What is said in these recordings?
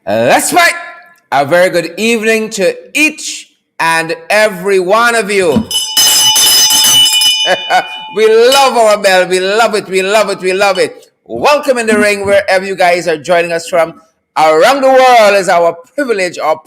Let's fight. A very good evening to each and every one of you. We love our bell. We love it. We love it. We love it. Welcome in the ring wherever you guys are joining us from around the world. Is our privilege, our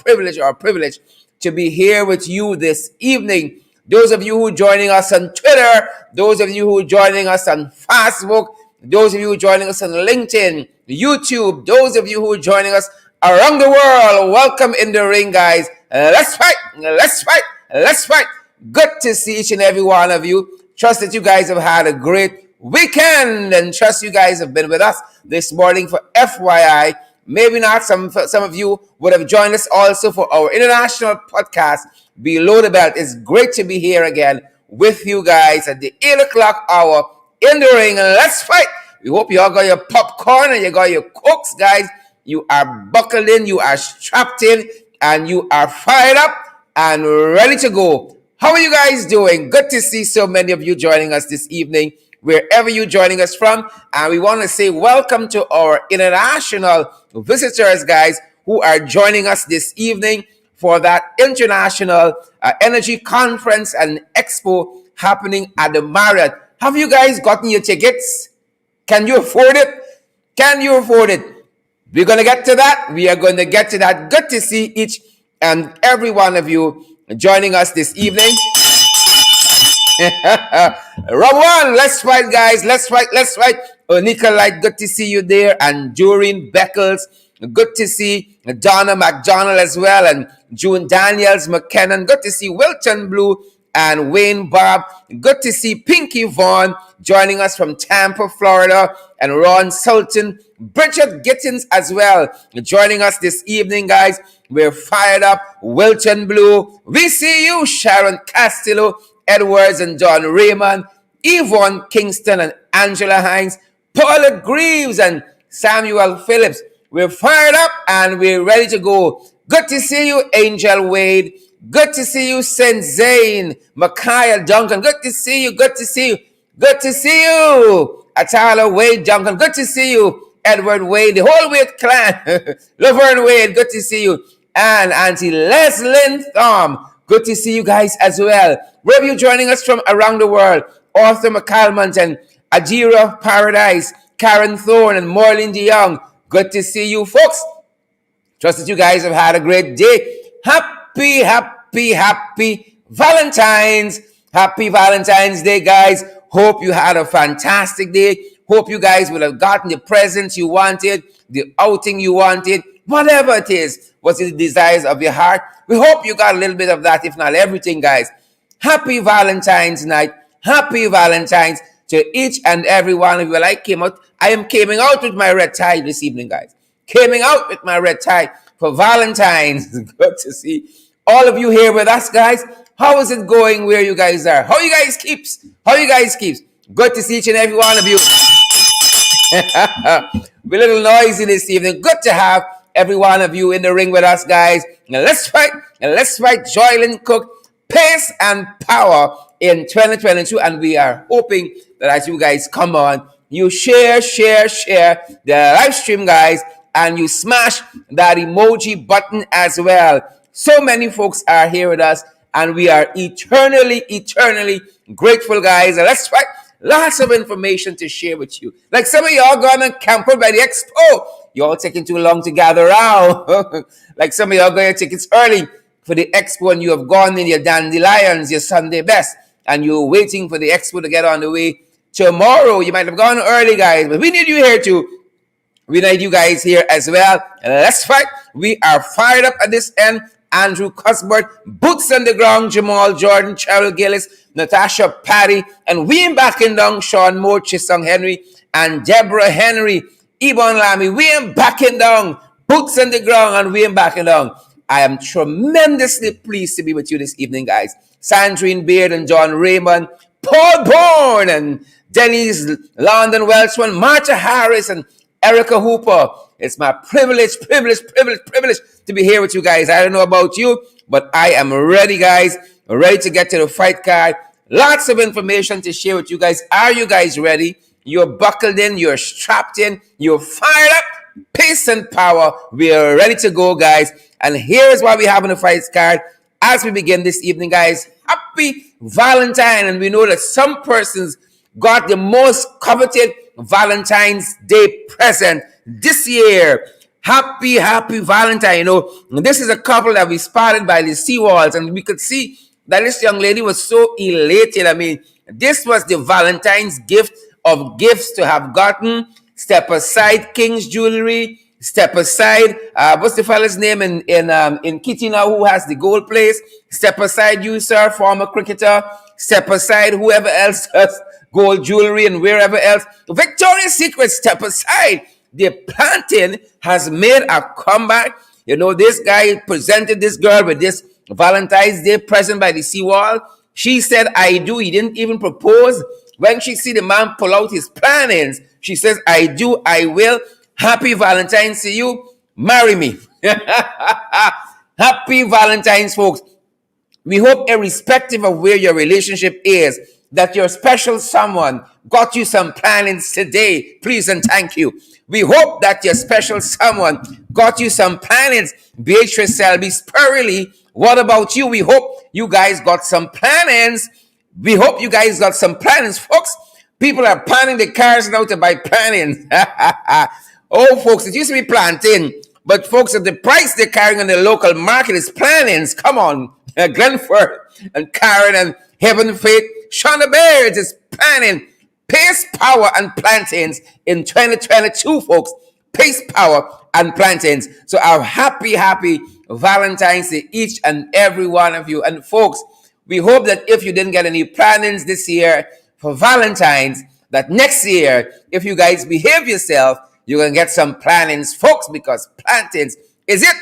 privilege to be here with you this evening. Those of you who are joining us on Twitter, those of you who are joining us on Facebook, those of you who are joining us on LinkedIn, YouTube, those of you who are joining us around the world, welcome in the ring, guys. Let's fight. Let's fight. Let's fight. Good to see each and every one of you. Trust that you guys have had a great weekend and trust you guys have been with us this morning for FYI. Maybe not. Some of you would have joined us also for our international podcast, Below the Belt. It's great to be here again with you guys at the 8 o'clock hour in the ring. And let's fight. We hope you all got your popcorn and you got your cokes, guys. You are buckled in, you are strapped in, and you are fired up and ready to go. How are you guys doing? Good to see so many of you joining us this evening, wherever you're joining us from. And we want to say welcome to our international visitors, guys, who are joining us this evening for that international energy conference and expo happening at the Marriott. Have you guys gotten your tickets? Can you afford it? Can you afford it? We're going to get to that. We are going to get to that. Good to see each and every one of you joining us this evening. Round one, let's fight, guys. Let's fight. Let's fight. Nicolite, good to see you there. And Doreen Beckles, good to see Donna McDonald as well. And June Daniels McKinnon, good to see Wilton Blue and Wayne Bob. Good to see Pinky Vaughn joining us from Tampa, Florida. And Ron Sultan, Bridget Gittins as well joining us this evening, guys. We're fired up. Wilton Blue, we see you. Sharon Castillo, Edwards and John Raymond, Yvonne Kingston and Angela Hines, Paula Greaves and Samuel Phillips. We're fired up and we're ready to go. Good to see you, Angel Wade. Good to see you, Saint Zane, Micaiah Duncan. Good to see you. Good to see you. Good to see you, Atala Wade Duncan. Good to see you, Edward Wade, the whole Wade clan. Laverne Wade, good to see you. And Auntie Leslyn Thom, good to see you guys as well. Wherever you're joining us from around the world, Arthur McCalmont and Adira Paradise, Karen Thorne and Maureen DeYoung, good to see you folks. Trust that you guys have had a great day. Happy Valentine's. Happy Valentine's Day, guys. Hope you had a fantastic day. Hope you guys will have gotten the presents you wanted, the outing you wanted, whatever it is, what's the desires of your heart. We hope you got a little bit of that, if not everything, guys. Happy Valentine's night. Happy Valentine's to each and every one of you. Well, I am coming out with my red tie this evening, guys. Coming out with my red tie for Valentine's. Good to see all of you here with us, guys. How is it going where you guys are? How you guys keeps? How you guys keeps? Good to see each and every one of you. We're a little noisy this evening. Good to have every one of you in the ring with us, guys. Now let's fight. And let's fight Joylyn Cook, pace and power in 2022. And we are hoping that as you guys come on, you share the live stream, guys, and you smash that emoji button as well. So many folks are here with us, and we are eternally grateful, guys. And let's fight. Lots of information to share with you. Like some of y'all gone and camped by the Expo. Y'all taking too long to gather around. Like some of y'all got your tickets early for the Expo and you have gone in your dandelions, your Sunday best, and you're waiting for the Expo to get on the way tomorrow. You might have gone early, guys, but we need you here too. We need you guys here as well. And let's fight. We are fired up at this end. Andrew Cuthbert, Boots on the Ground, Jamal Jordan, Cheryl Gillis, Natasha Patty, and William Backendong, Sean Moore, Chisung Henry, and Deborah Henry, Ebon Lamy, William Backendong, Boots on the Ground, and William Backendong. I am tremendously pleased to be with you this evening, guys. Sandrine Beard and John Raymond, Paul Bourne, and Denise London Welchman, Martha Harris, and Erica Hooper. It's my privilege to be here with you guys. I don't know about you, but I am ready, guys. Ready to get to the fight card. Lots of information to share with you guys. Are you guys ready? You're buckled in. You're strapped in. You're fired up. peace and power. We are ready to go, guys. And here's what we have on the fight card as we begin this evening, guys. Happy Valentine. And we know that some persons got the most coveted Valentine's Day present this year. Happy Valentine. This is a couple that we spotted by the seawalls, and we could see that this young lady was so elated. I mean, this was the Valentine's gift of gifts to have gotten. Step aside King's Jewelry. Step aside, what's the fella's name in Kitty now who has the gold place? Step aside you, sir, former cricketer. Step aside whoever else has gold jewelry and wherever else. Victoria's Secret, step aside. The plantain has made a comeback. This guy presented this girl with this Valentine's Day present by the seawall. She said, I do. He didn't even propose. When she see the man pull out his plannings, she says, I do, I will. Happy Valentine's to you. Marry me. Happy Valentine's, folks. We hope, irrespective of where your relationship is, that your special someone got you some plannings today. Please and thank you. We hope that your special someone got you some plannings. Beatrice Selby, Spurley, what about you? We hope you guys got some plannings. We hope you guys got some plannings, folks. People are planning the cars now to buy plannings. Oh, folks, it used to be planting. But, folks, at the price they're carrying on the local market is plannings. Come on. Glenford and Karen and Heaven Faith. Shonda Bears is planning pace, power, and plantains in 2022, folks. Pace, power, and plantains. So, our happy Valentine's to each and every one of you. And, folks, we hope that if you didn't get any plannings this year for Valentine's, that next year, if you guys behave yourself, you're going to get some plannings, folks, because plantains is it.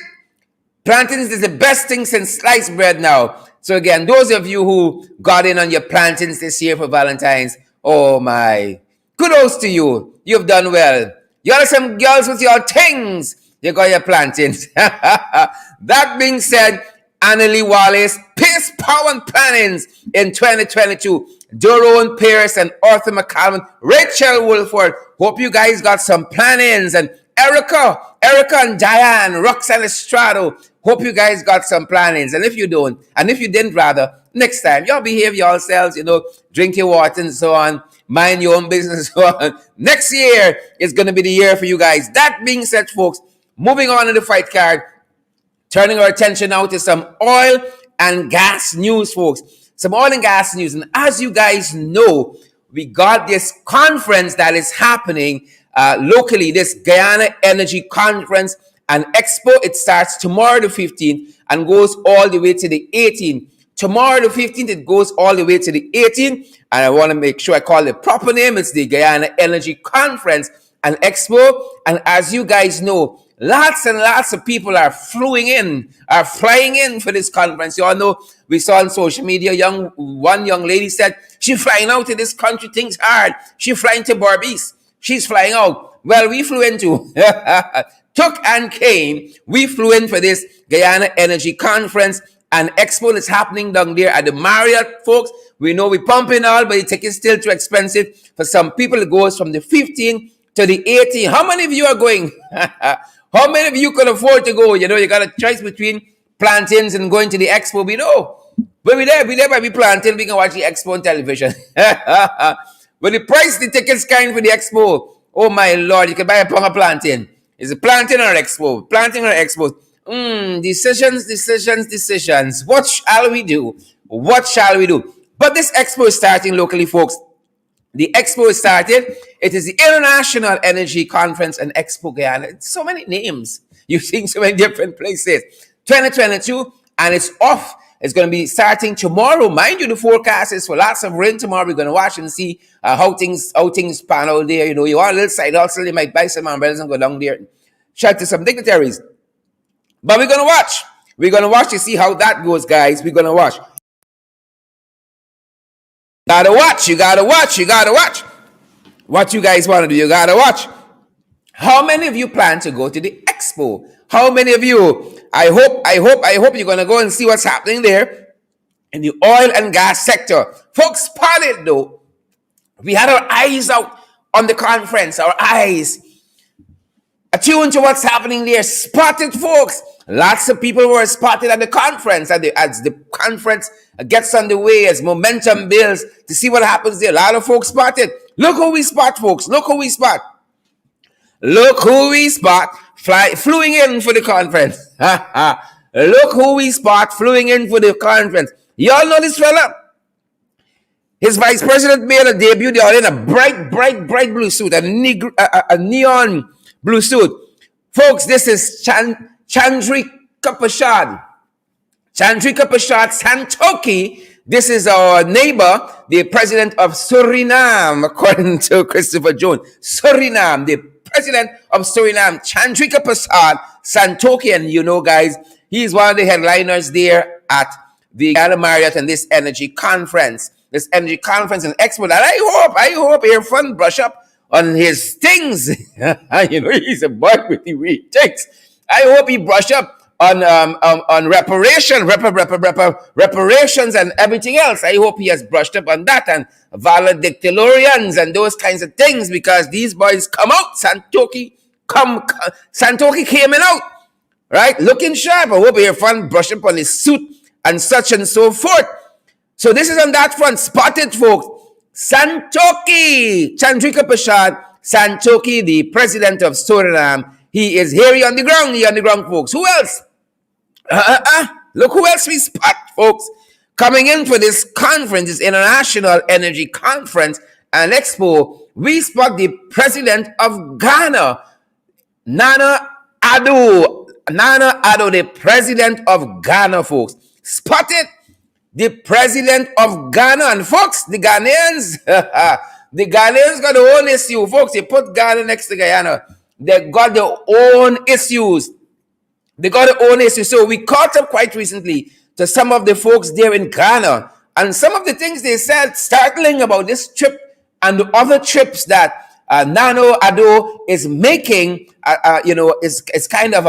Plantains is the best thing since sliced bread now. So again, those of you who got in on your plantains this year for Valentine's, oh my, kudos to you. You've done well. Y'all are some girls with your things. You got your plantains. That being said, Annalie Wallace, pace, power, and plannings in 2022. Dorone Pierce and Arthur McCallum, Rachel Wolford. Hope you guys got some plannings. And Erica and Diane, Roxanne Estrado. Hope you guys got some plannings. And if you don't, and if you didn't rather, next time, y'all behave yourselves, drink your water and so on, mind your own business and so on. Next year is going to be the year for you guys. That being said, folks, moving on to the fight card, turning our attention now to some oil and gas news, folks. Some oil and gas news. And as you guys know, we got this conference that is happening locally, this Guyana Energy Conference and Expo. It starts tomorrow the 15th and goes all the way to the 18th. Tomorrow the 15th, it goes all the way to the 18th. And I want to make sure I call the proper name. It's the Guyana Energy Conference and Expo. And as you guys know, lots and lots of people are flying in for this conference. You all know, we saw on social media, one young lady said, she's flying out to this country, things hard. She's flying to Barbados. She's flying out. Well, we flew into, took and came. We flew in for this Guyana Energy Conference and Expo that's happening down there at the Marriott, folks. We know we're pumping all, but the ticket's still too expensive. For some people, it goes from the 15th to the 18th. How many of you are going? How many of you can afford to go? You got a choice between plantains and going to the Expo. We know. When we're there by the plantain, we can watch the Expo on television. But the price the tickets kind for the Expo, oh my Lord, you can buy a pound of plantain. Is it plantain or Expo? Plantain or Expo? Decisions. What shall we do? But this Expo is starting locally, folks. The Expo is started. It is the International Energy Conference and Expo Guyana. It's so many names. You're seeing so many different places. 2022, and it's off. It's going to be starting tomorrow. Mind you, the forecast is for lots of rain tomorrow. We're going to watch and see how things pan out there. You want a little side hustle, you might buy some umbrellas and go down there and chat to some dignitaries. But we're going to watch. We're going to watch to see how that goes, guys. We're going to watch. You gotta watch. What you guys want to do, you gotta watch. How many of you plan to go to the Expo? How many of you? I hope you're gonna go and see what's happening there in the oil and gas sector. Folks, spotted though. We had our eyes out on the conference, our eyes. attuned to what's happening there, spotted folks. Lots of people were spotted at the conference, as the conference gets underway, as momentum builds to see what happens there. A lot of folks spotted. Look who we spot, folks. Look who we spot. Look who we spot flying in for the conference. Look who we spot flying in for the conference. Y'all know this fella? His vice president made a debut. They are in a bright blue suit, a neon blue suit. Folks, this is Chandrika Prasad. Chandrika Prasad Santoki. This is our neighbor, the president of Suriname, according to Christopher Jones. Suriname, the president of Suriname, Chandrika Prasad Santoki. And you know, guys, he's one of the headliners there at the Guyana Marriott and this energy conference. This energy conference and Expo. And I hope Irfan brush up on his things. You know, he's a boy with the way he takes. I hope he brush up on reparations and everything else. I hope he has brushed up on that and valedictorians and those kinds of things, because these boys come out. Santoki came in out, right? Looking sharp. I hope Irfan brush up on his suit and such and so forth. So this is on that front. Spotted, folks. Santoki, Chandrika Prasad Santoki, the president of Suriname. He is here on the ground, folks. Who else? Look who else we spot, folks. Coming in for this conference, this International Energy Conference and Expo, we spot the president of Ghana, Nana Addo, the president of Ghana, folks. Spotted the president of Ghana. And folks, the Ghanaians, the Ghanaians got their own issue, folks. You put Ghana next to Guyana, they got their own issues. So we caught up quite recently to some of the folks there in Ghana, and some of the things they said startling about this trip and the other trips that Nana Addo is making. It's kind of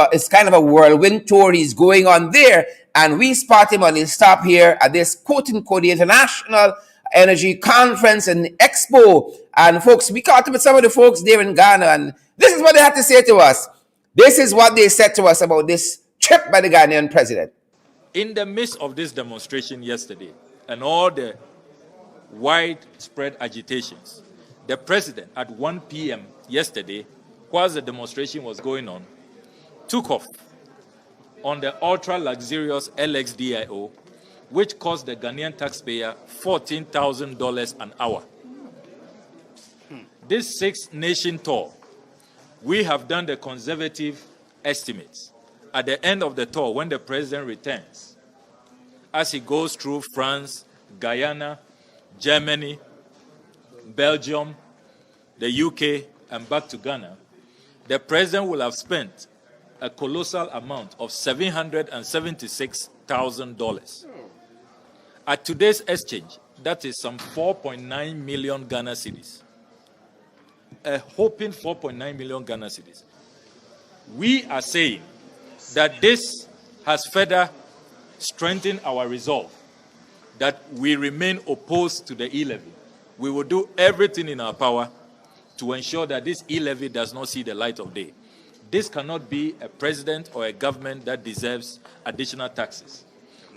a whirlwind tour he's going on there, and we spot him on his stop here at this quote-unquote the International Energy Conference and Expo. And folks, we caught up with some of the folks there in Ghana, and this is what they had to say to us. This is what they said to us about this trip by the Ghanaian president. In the midst of this demonstration yesterday and all the widespread agitations, the president at 1 p.m. yesterday, whilst the demonstration was going on, took off on the ultra-luxurious LXDIO, which cost the Ghanaian taxpayer $14,000 an hour. This six-nation tour, we have done the conservative estimates. At the end of the tour, when the president returns, as he goes through France, Guyana, Germany, Belgium, the UK, and back to Ghana, the president will have spent a colossal amount of $776,000. At today's exchange, that is some 4.9 million Ghana cedis. A whopping 4.9 million Ghana cedis. We are saying that this has further strengthened our resolve that we remain opposed to the e-levy. We will do everything in our power to ensure that this e-levy does not see the light of day. This cannot be a president or a government that deserves additional taxes.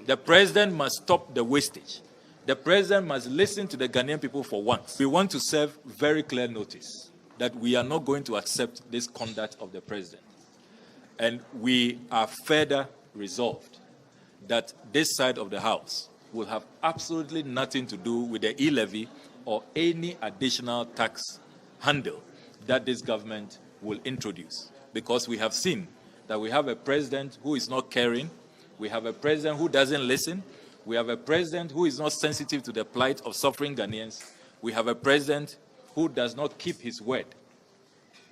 The president must stop the wastage. The president must listen to the Ghanaian people for once. We want to serve very clear notice that we are not going to accept this conduct of the president. And we are further resolved that this side of the House will have absolutely nothing to do with the e-levy or any additional tax handle that this government will introduce. Because we have seen that we have a president who is not caring, we have a president who doesn't listen, we have a president who is not sensitive to the plight of suffering Ghanaians, we have a president who does not keep his word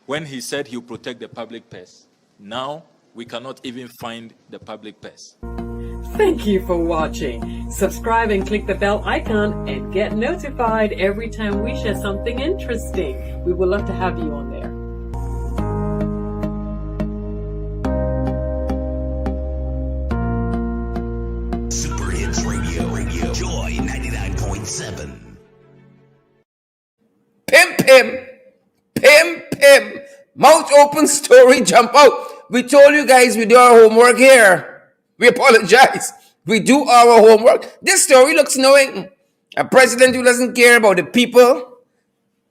when he said he'll protect the public purse. Now, we cannot even find the public purse. Thank you for watching. Subscribe and click the bell icon and get notified every time we share something interesting. We would love to have you on there. Super Hits Radio. Joy 99.7. Pim. Mount open story jump out. We told you guys we do our homework here. We apologize. We do our homework. This story looks knowing. A president who doesn't care about the people,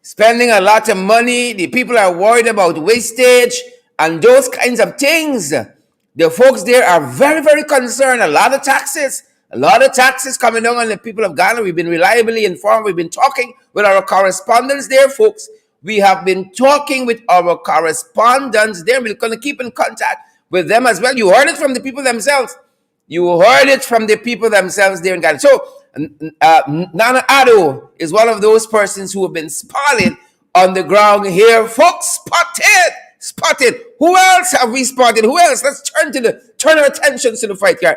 spending a lot of money. The people are worried about wastage and those kinds of things. The folks there are very, very concerned. A lot of taxes coming down on the people of Ghana. We've been reliably informed. We've been talking with our correspondents there, folks. We have been talking with our correspondents there. We're going to keep in contact with them as well. You heard it from the people themselves. You heard it from the people themselves there in Ghana. So, Nana Addo is one of those persons who have been spotted on the ground here. Folks, spotted. Who else have we spotted? Who else? Let's turn our attention to the fight here.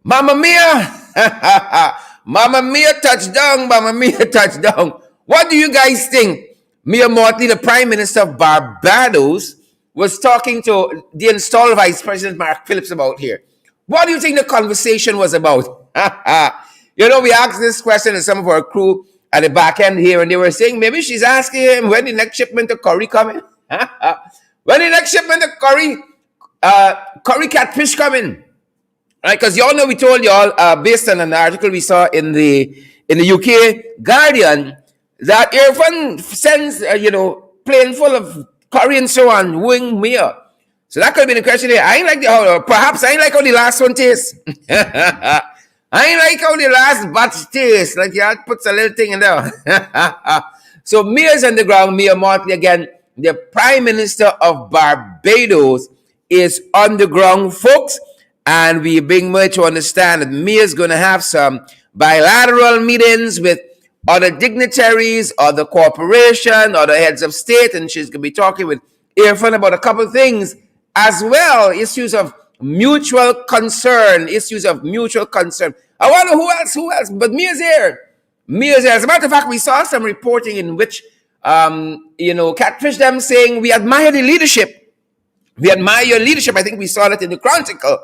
Mamma Mia! Mamma Mia touchdown! Mamma Mia touchdown! What do you guys think? Mia Motley, the Prime Minister of Barbados, was talking to the installed Vice President Mark Phillips about here. What do you think the conversation was about? You know, we asked this question to some of our crew at the back end here, and they were saying maybe she's asking him when the next shipment of curry coming. When the next shipment of curry catfish coming. Right, because y'all know we told y'all based on an article we saw in the UK Guardian that Irfan sends plane full of curry and so on, wing Mia. So that could have been a question there. I ain't like perhaps I ain't like how the last one tastes. I ain't like how the last batch tastes. Like you puts a little thing in there. So Mia's on the ground. Mia Motley again, the Prime Minister of Barbados, is on the ground, folks. And we being made to understand that Mia's going to have some bilateral meetings with other dignitaries, other corporation, other heads of state, and she's going to be talking with Irfan about a couple of things as well, issues of mutual concern. I wonder who else, but Mia's here. As a matter of fact, we saw some reporting in which, Catfish them saying, we admire the leadership. We admire your leadership. I think we saw that in the Chronicle.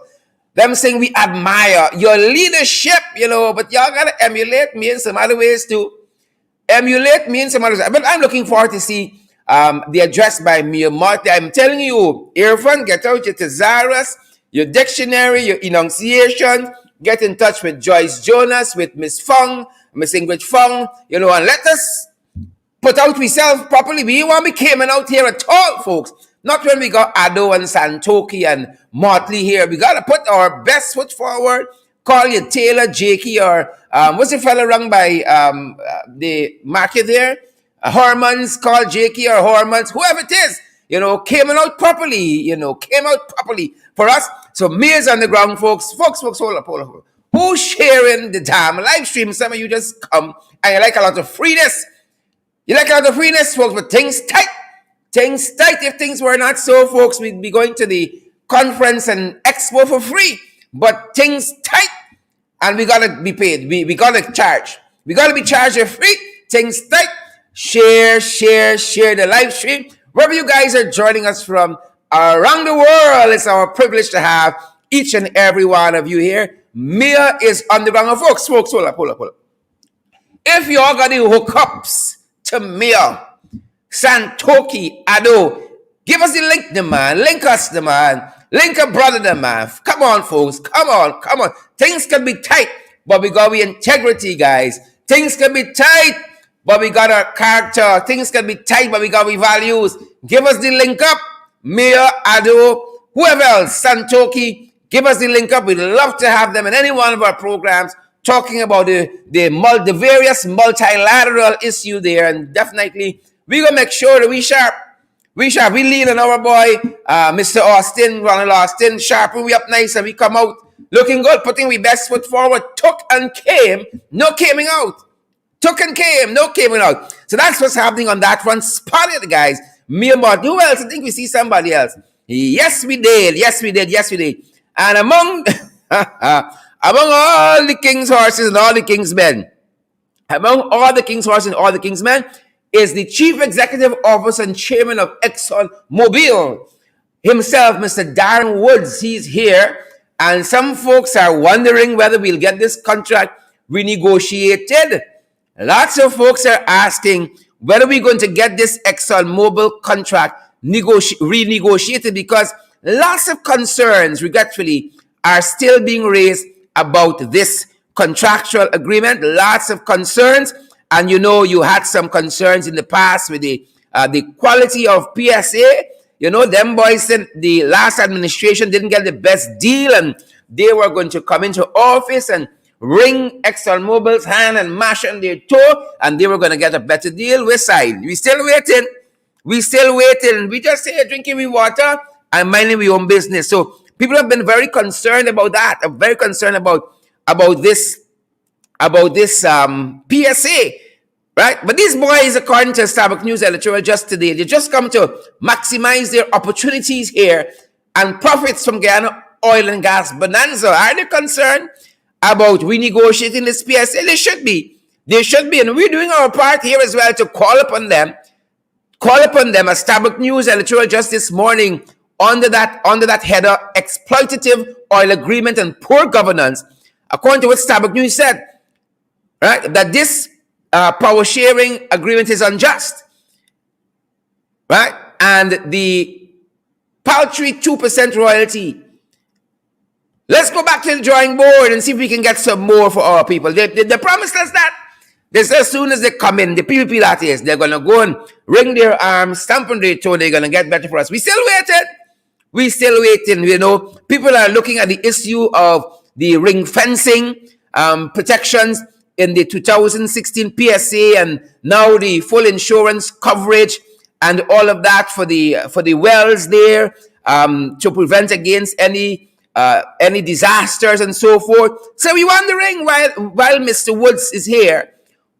Them saying we admire your leadership, but y'all got to emulate me in some other ways too. But I'm looking forward to see the address by Mia Motley. I'm telling you, Irfan, get out your thesaurus, your dictionary, your enunciation. Get in touch with Joyce Jonas, with Miss Ingrid Fung, and let us put out ourselves properly. We want to be coming out here at all, folks. Not when we got Addo and Santoki and Motley here. We got to put our best foot forward. Call you Taylor, Jakey, or what's the fella rung by the market there? Hormons, call Jakey or Hormons, whoever it is, came out properly, for us. So Mia's on the ground, folks. Folks, hold up. Who's sharing the damn live stream? Some of you just come and you like a lot of freeness. Folks, but things tight. If things were not so, folks, we'd be going to the conference and expo for free. But things tight, and we gotta be paid. We gotta charge. We gotta be charged for free. Things tight. Share the live stream. Wherever you guys are joining us from around the world, it's our privilege to have each and every one of you here. Mia is on the ground. Folks, hold up. If you all got the hookups to Mia, Santoki, Addo, give us the link, the man. Link us, the man. Link a brother, the man. Come on, folks. Come on. Things can be tight, but we got integrity, guys. Things can be tight, but we got our character. Things can be tight, but we got our values. Give us the link up. Mia, Addo, whoever else, Santoki, give us the link up. We'd love to have them in any one of our programs talking about the various multilateral issue there, and definitely we're going to make sure that we sharp. We lean on our boy, Mr. Austin, Ronald Austin, sharpen we up nice, and we come out looking good, putting we best foot forward. Took and came, no coming out. So that's what's happening on that one. Spotted, guys. Mia Motley. Who else? I think we see somebody else. Yes, we did. And among all the king's horses and all the king's men, is the Chief Executive Officer and Chairman of Exxon Mobil himself, Mr. Darren Woods. He's here, and some folks are wondering whether we'll get this contract renegotiated. Lots of folks are asking whether we're going to get this ExxonMobil contract renegotiated, because lots of concerns, regretfully, are still being raised about this contractual agreement. Lots of concerns. And you had some concerns in the past with the quality of PSA. Them boys said the last administration didn't get the best deal, and they were going to come into office and wring ExxonMobil's hand and mash on their toe, and they were going to get a better deal. We're side. We still waiting. We still waiting. We just say drinking we water and minding we own business. So people have been very concerned about that. I'm very concerned about this PSA. Right? But these boys, according to Starbucks News editorial just today, they just come to maximize their opportunities here and profits from Guyana oil and gas bonanza. Are they concerned about renegotiating this PSA? They should be. They should be. And we're doing our part here as well to call upon them. As Starbucks News editorial just this morning under that header, exploitative oil agreement and poor governance. According to what Starbucks News said, right, that this power sharing agreement is unjust, right? And the paltry 2% royalty. Let's go back to the drawing board and see if we can get some more for our people. They promised us that. They said as soon as they come in, the PPP that is, they're going to go and ring their arms, stamp on their toe, they're going to get better for us. We still waiting. People are looking at the issue of the ring fencing protections in the 2016 PSA, and now the full insurance coverage and all of that for the wells there, to prevent against any disasters and so forth. So we're wondering, while Mr. Woods is here,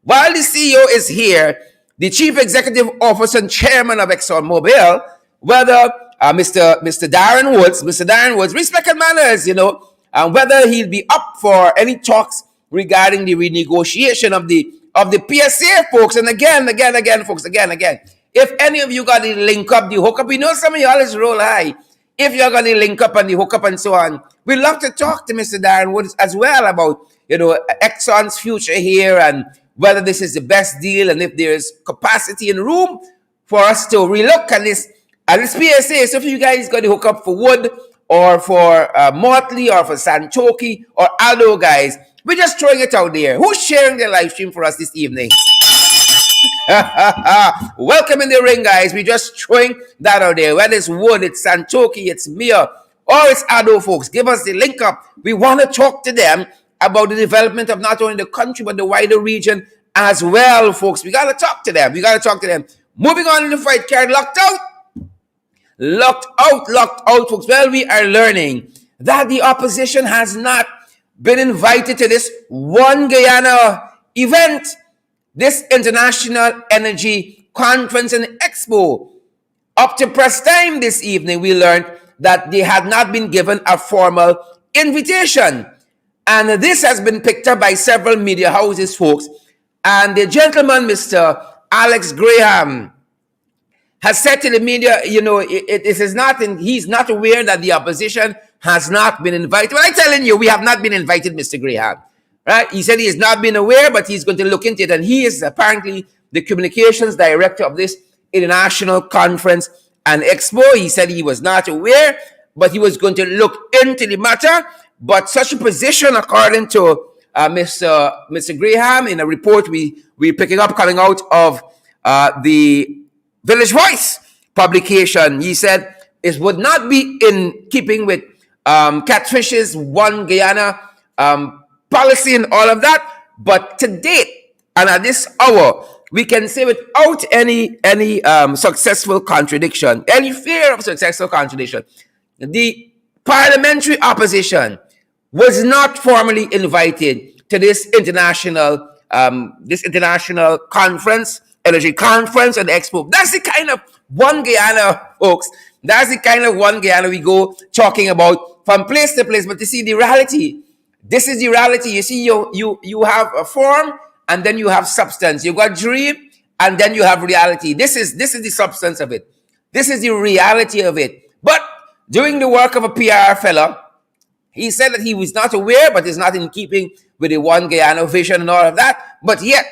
while the CEO is here, the Chief Executive Officer and Chairman of ExxonMobil, whether Mr. Darren Woods, respect and manners, whether he'll be up for any talks regarding the renegotiation of the PSA, folks. And again, folks, if any of you got to link up, the hookup, we know some of y'all is roll high. If you're going to link up on the hookup and so on, we'd love to talk to Mr. Darren Woods as well about, Exxon's future here and whether this is the best deal and if there's capacity and room for us to relook at this PSA. So if you guys got the hookup for Wood or for Motley or for Santoki or Aldo, guys, we're just throwing it out there. Who's sharing their live stream for us this evening? Welcome in the ring, guys. We're just throwing that out there. Whether it's Wood, it's Santoki, it's Mia, or it's Ado, folks. Give us the link up. We want to talk to them about the development of not only the country, but the wider region as well, folks. We got to talk to them. Moving on in the fight card. Locked out, folks. Well, we are learning that the opposition has not been invited to this One Guyana event, this International Energy Conference and Expo. Up to press time this evening, we learned that they had not been given a formal invitation. And this has been picked up by several media houses, folks. And the gentleman, Mr. Alex Graham, has said to the media, he's not aware that the opposition has not been invited. Well, I'm telling you, we have not been invited, Mr. Graham. Right? He said he has not been aware, but he's going to look into it. And he is apparently the communications director of this international conference and expo. He said he was not aware, but he was going to look into the matter. But such a position, according to Mr. Graham, in a report we're picking up coming out of the Village Voice publication, he said it would not be in keeping with Catfish's One Guyana policy and all of that. But to date, and at this hour, we can say without any successful contradiction, any fear of successful contradiction, the parliamentary opposition was not formally invited to this international conference, energy conference and expo. That's the kind of One Guyana, folks. That's the kind of One Guyana we go talking about from place to place. But you see, the reality, this is the reality. You see, you have a form and then you have substance. You got dream and then you have reality. This is the substance of it. This is the reality of it. But doing the work of a PR fella, he said that he was not aware, but is not in keeping with the One Guyana vision and all of that. But yet,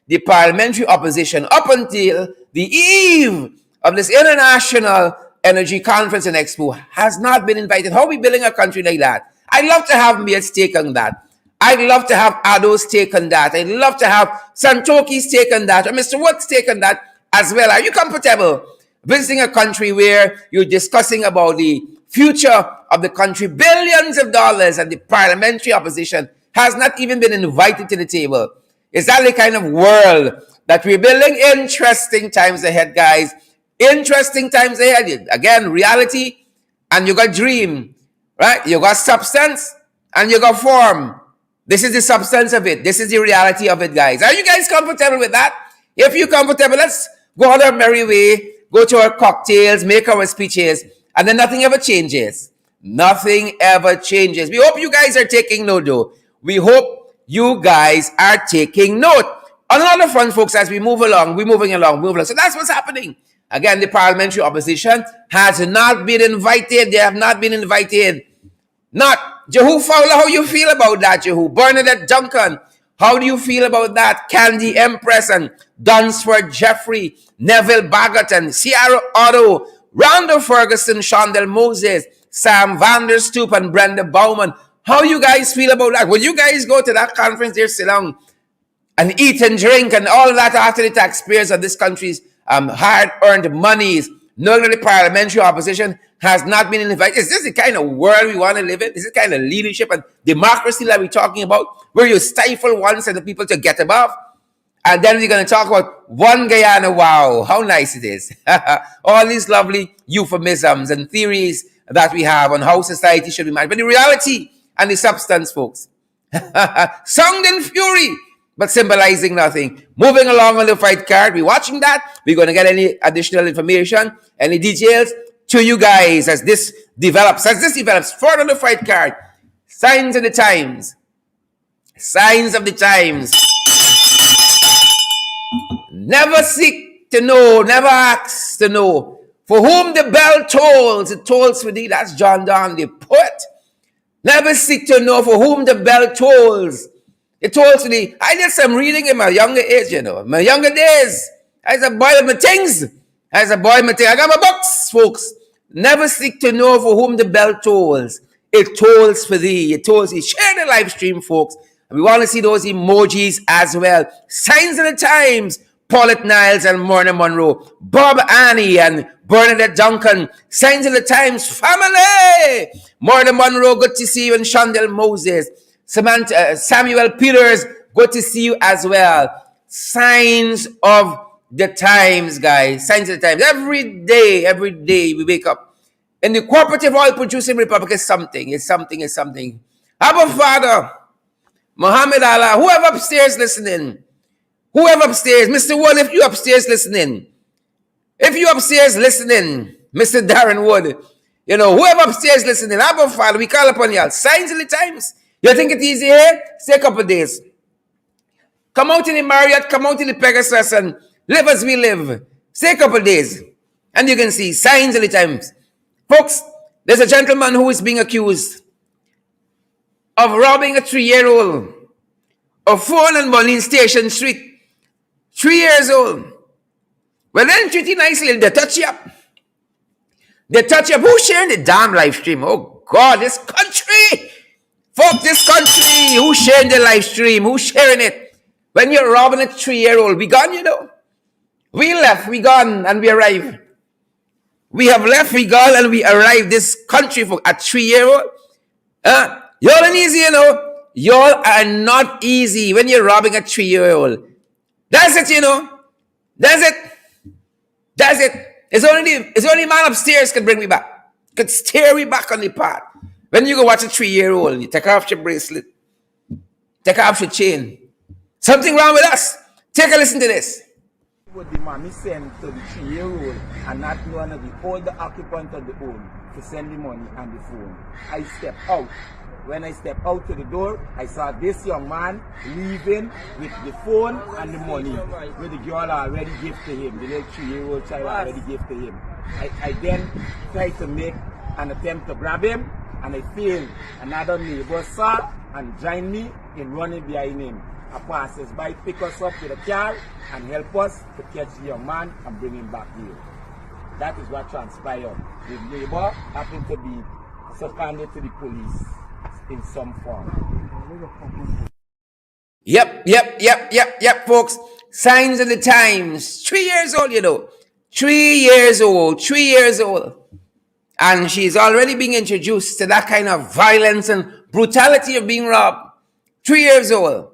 the parliamentary opposition up until the eve of this international energy conference and expo has not been invited. How are we building a country like that? I'd love to have Mia's take on that. I'd love to have Ado's take on that. I'd love to have Santoki's take on that, or Mr. Wood's take on that as well. Are you comfortable visiting a country where you're discussing about the future of the country, billions of dollars, and the parliamentary opposition has not even been invited to the table? Is that the kind of world that we're building? Interesting times ahead, guys. Interesting times ahead. Again, reality, and you got dream, right? You got substance, and you got form. This is the substance of it. This is the reality of it, guys. Are you guys comfortable with that? If you're comfortable, let's go on our merry way, go to our cocktails, make our speeches, and then nothing ever changes. Nothing ever changes. We hope you guys are taking note, though. We hope you guys are taking note. On another front, folks, as we move along, we're moving along. So that's what's happening. Again, the parliamentary opposition has not been invited. They have not been invited. Not. Jehu Fowler, how you feel about that, Jehu? Bernadette Duncan, how do you feel about that? Candy Empress and Dunsford Jeffrey, Neville Baggerton, Sierra Otto, Rhonda Ferguson, Shondell Moses, Sam Vanderstoop, and Brenda Bowman. How you guys feel about that? Would you guys go to that conference there, sit down and eat and drink and all of that after the taxpayers of this country's hard-earned monies, knowing that the parliamentary opposition has not been invited? Is this the kind of world we want to live in? Is this the kind of leadership and democracy that we're talking about, where you stifle one set of people to get above? And then we're going to talk about one Guyana. Wow, how nice it is. All these lovely euphemisms and theories that we have on how society should be managed. But the reality and the substance, folks, sound and fury, but symbolizing nothing. Moving along on the fight card, we're watching that. We're going to get any additional information, any details to you guys as this develops. Further on the fight card, signs of the times. Signs of the times. Never seek to know, never ask to know. For whom the bell tolls, it tolls for thee. That's John Donne, the poet. Never seek to know for whom the bell tolls. It tolls for thee. I did some reading in my younger age, my younger days. As a boy, my things. I got my books, folks. Never seek to know for whom the bell tolls. It tolls for thee. It tolls thee. Share the live stream, folks. And we want to see those emojis as well. Signs of the times. Paulette Niles and Myrna Monroe. Bob Annie and Bernadette Duncan. Signs of the times. Family. Myrna Monroe, good to see you. And Shondell Moses. Samuel Peters, good to see you as well. Signs of the times, guys. Signs of the times. Every day we wake up. In the cooperative oil producing republic is something. It's something. Abba Father, Muhammad Allah, whoever upstairs listening, Mr. Wood, if you upstairs listening, Mr. Darren Wood, whoever upstairs listening, Abba Father, we call upon y'all. Signs of the times. You think it's easy here? Stay a couple of days. Come out in the Marriott, come out in the Pegasus and live as we live. Stay a couple of days. And you can see signs of the times. Folks, there's a gentleman who is being accused of robbing a 3-year-old of phone and money in Station Street. 3 years old. Well, then treat it nicely. They touch you up. Who's sharing the damn live stream? Oh, God, this country. Fuck this country. Who's sharing the live stream? Who's sharing it? When you're robbing a 3-year-old, we gone, We left, we gone, and we arrived. We have left, we gone, and we arrived this country for a 3-year-old. Y'all ain't easy, Y'all are not easy when you're robbing a 3-year-old. That's it, That's it. It's only man upstairs can bring me back. Could steer me back on the path. When you go watch a 3-year-old, you take off your bracelet, take off your chain. Something wrong with us. Take a listen to this. What the mommy sent to the 3-year-old and not one of the older occupant of the home to send the money and the phone. I stepped out. When I stepped out to the door, I saw this young man leaving with the phone and the money, where the girl already gave to him, the little 3-year-old child already gave to him. I then tried to make an attempt to grab him, and I failed. Another neighbor saw and joined me in running behind him. a passers-by pick us up with a car and help us to catch the young man and bring him back here. That is what transpired. The neighbor happened to be seconded to the police in some form. Yep, folks. Signs of the times. 3 years old, you know. 3 years old. 3 years old. And she's already being introduced to that kind of violence and brutality of being robbed. 3 years old.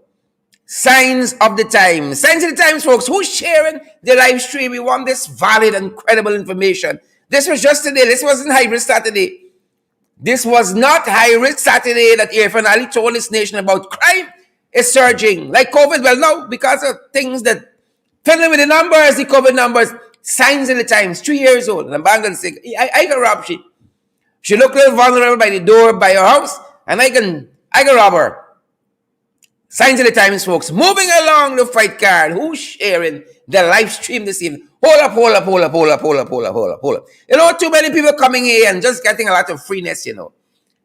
Signs of the times. Signs of the times, folks. Who's sharing the live stream? We want this valid and credible information. This was just today. This wasn't High Risk Saturday. This was not High Risk Saturday that Irfan Ali told this nation about crime is surging. Like COVID, well, no, because of things that filling with the numbers, the COVID numbers. Signs of the times. 3 years old. And I'm going to say, I can rob she. She look a little vulnerable by the door by her house, and I can rob her. Signs of the times, folks. Moving along the fight card. Who's sharing the live stream this evening? Hold up. You know, too many people coming here and just getting a lot of freeness, you know.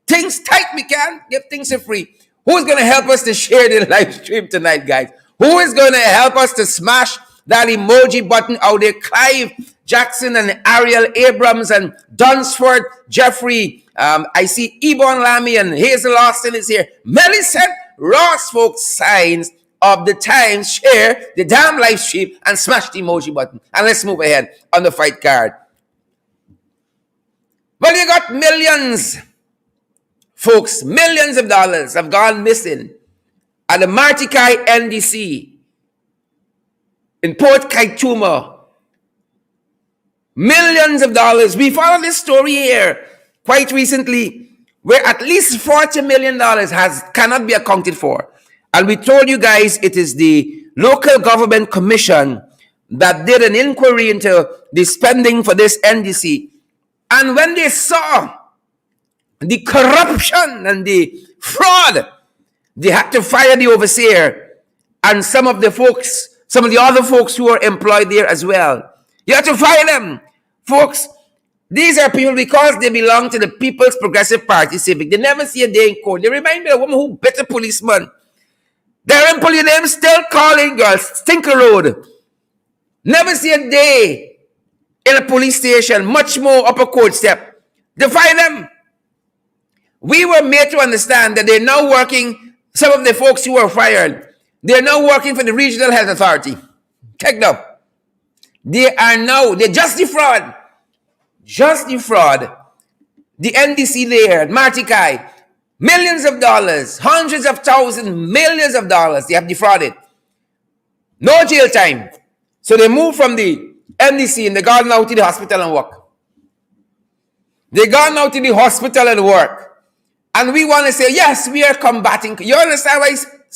Things tight, we can give things for free. Who's going to help us to share the live stream tonight, guys? Who is going to help us to smash that emoji button out there? Clive Jackson and Ariel Abrams and Dunsford Jeffrey. I see Ebon Lamy and Hazel Austin is here. Millicent Ross, folks. Signs of the times. Share the damn live stream and smash the emoji button. And let's move ahead on the fight card. Well, you got millions, folks. Millions of dollars have gone missing at the Martikai NDC in Port Kaituma. Millions of dollars. We followed this story here quite recently, where at least $40 million cannot be accounted for. And we told you guys it is the local government commission that did an inquiry into the spending for this NDC. And when they saw the corruption and the fraud, they had to fire the overseer and some of the other folks who are employed there as well. You have to fire them. Folks, these are people because they belong to the People's Progressive Party Civic. They never see a day in court. They remind me of a woman who bit a policeman. They're in police, them still calling girls, Stinker Road. Never see a day in a police station, much more upper court step. They fire them. We were made to understand that they're now working, some of the folks who were fired, they're now working for the Regional Health Authority. Check them. They just defraud. The NDC there at Martikai. Millions of dollars, hundreds of thousands, millions of dollars they have defrauded. No jail time. So they moved from the NDC and they gone out to the hospital and work. And we want to say, yes, we are combating. You understand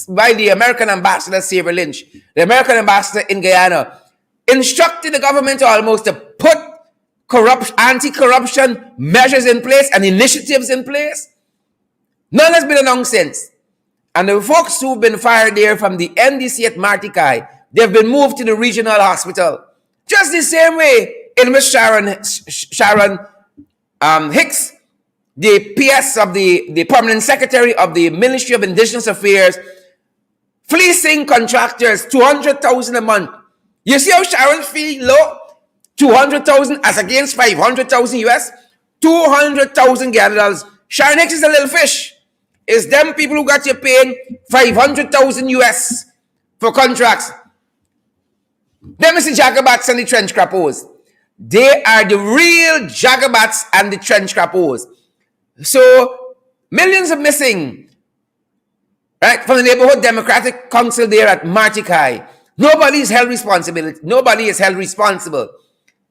why the American ambassador, Sarah Lynch, the American ambassador in Guyana, instructed the government almost to put anti-corruption measures in place and initiatives in place? None has been announced since. And the folks who've been fired there from the NDC at Martikai, they've been moved to the regional hospital. Just the same way in Miss Sharon Hicks, the PS of the permanent secretary of the Ministry of Indigenous Affairs, fleecing contractors $200,000 a month. You see how Sharon feel low? 200,000 as against 500,000 US, 200,000 Guyana dollars. Sharon Hicks is a little fish. It's them people who got you paying 500,000 US for contracts. Them is the Jagabats and the trench crappos. They are the real Jagabats and the trench crappos. So millions are missing, right, from the Neighborhood Democratic Council there at Martikai. Nobody is held responsible.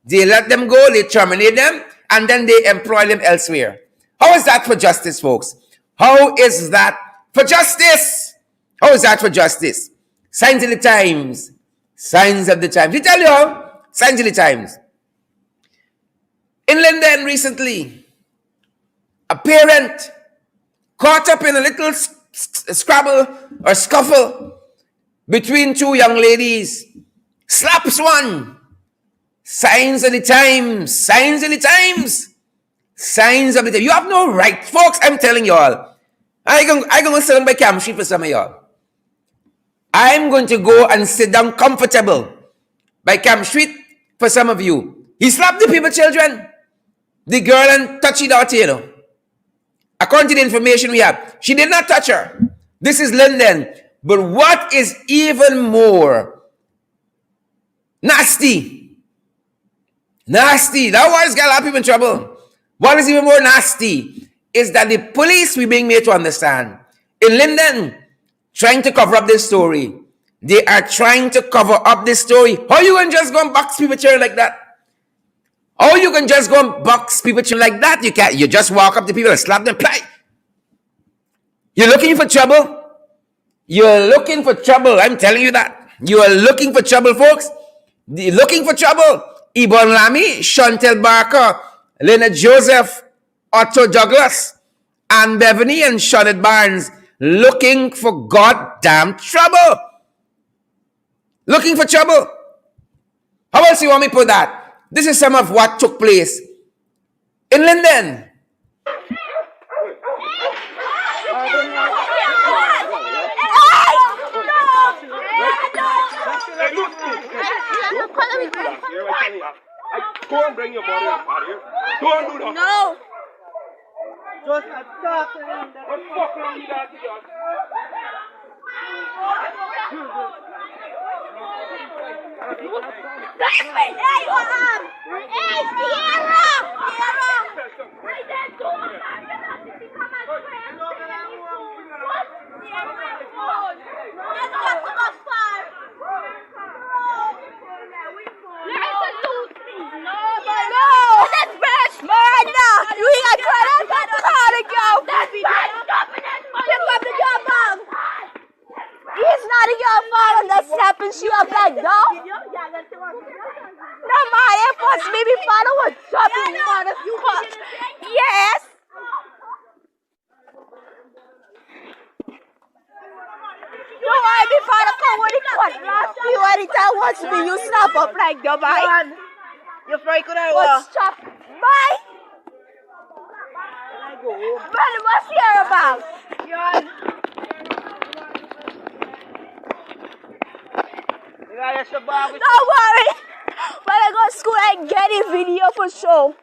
They let them go, they terminate them, and then they employ them elsewhere. How is that for justice, folks? How is that for justice? Signs of the times. We tell you how. Signs of the times. In London recently, a parent caught up in a little scrabble or scuffle between two young ladies, slaps one. Signs of the times. You have no right, folks. I'm telling y'all. I'm going to sell them by Cam Street for some of y'all. I'm going to go and sit down comfortable by Camp Street for some of you. He slapped the people children, the girl, and touched her daughter, According to the information we have, she did not touch her. This is Linden. But what is even more nasty, that was got a lot of people in trouble. What is even more nasty is that the police we being made to understand in Linden trying to cover up this story. They are trying to cover up this story. How you can just go and box people children like that? How you can just go and box people children like that? You can't. You just walk up to people and slap them. Play. You're looking for trouble? You're looking for trouble. I'm telling you that. You are looking for trouble, folks. You're looking for trouble. Ibon Lamy, Chantel Barker, Leonard Joseph, Otto Douglas, Anne Beverly, and Shonette Barnes looking for goddamn trouble. Looking for trouble. How else you want me to put that? This is some of what took place in Linden. Don't bring your body up out here. Don't do that. No. Just attack them. What the fuck wrong with that? Hey, what up? Hey, Sierra! Sierra! I said do not become my friend. What? Sierra, my phone. Let's go to the farm. No! That's best, Marina! You ain't got to call to go! That's best! Pick up the job, Mom! He's not your fault and that's slapping you up like dog. No, my efforts maybe father was dropping motherfucker. Yes! You want me father come with the cut last you anytime watch me you slap up like the boy. You're afraid could I walk? Stop. Bye! Brother, what's here about? Don't worry. When I go to school, I get a video for sure.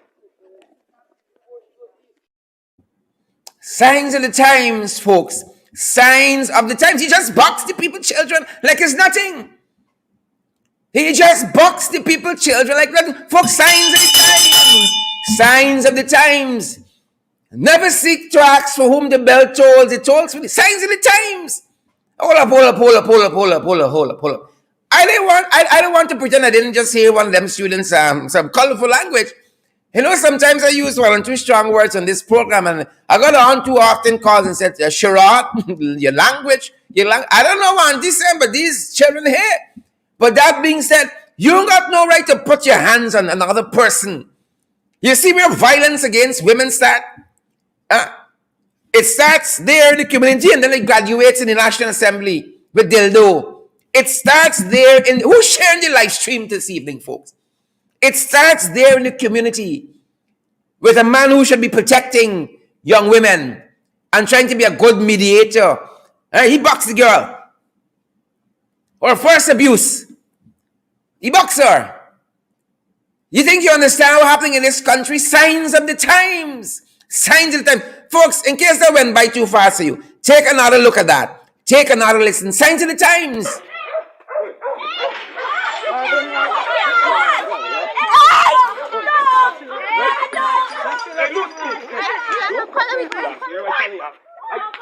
Signs of the times, folks. Signs of the times. He just boxed the people children like it's nothing. He just boxed the people children like nothing. Folks, signs of the times. Signs of the times. Never seek to ask for whom the bell tolls. It tolls for the signs of the times. Hold up. I don't want to pretend I didn't just hear one of them students some colorful language. You know, sometimes I use one or two strong words on this program, and I got on too often calls and said, Sherrod, your language. I don't know what this saying, but these children here. But that being said, you don't got no right to put your hands on another person. You see where violence against women start? It starts there in the community, and then it graduates in the National Assembly with dildo. It starts there in... Who's sharing the live stream this evening, folks? It starts there in the community with a man who should be protecting young women and trying to be a good mediator. He boxed the girl. Or first abuse. He boxed her. You think you understand what's happening in this country? Signs of the times. Signs of the time. Folks, in case that went by too fast for you, take another look at that. Take another listen. Signs of the times.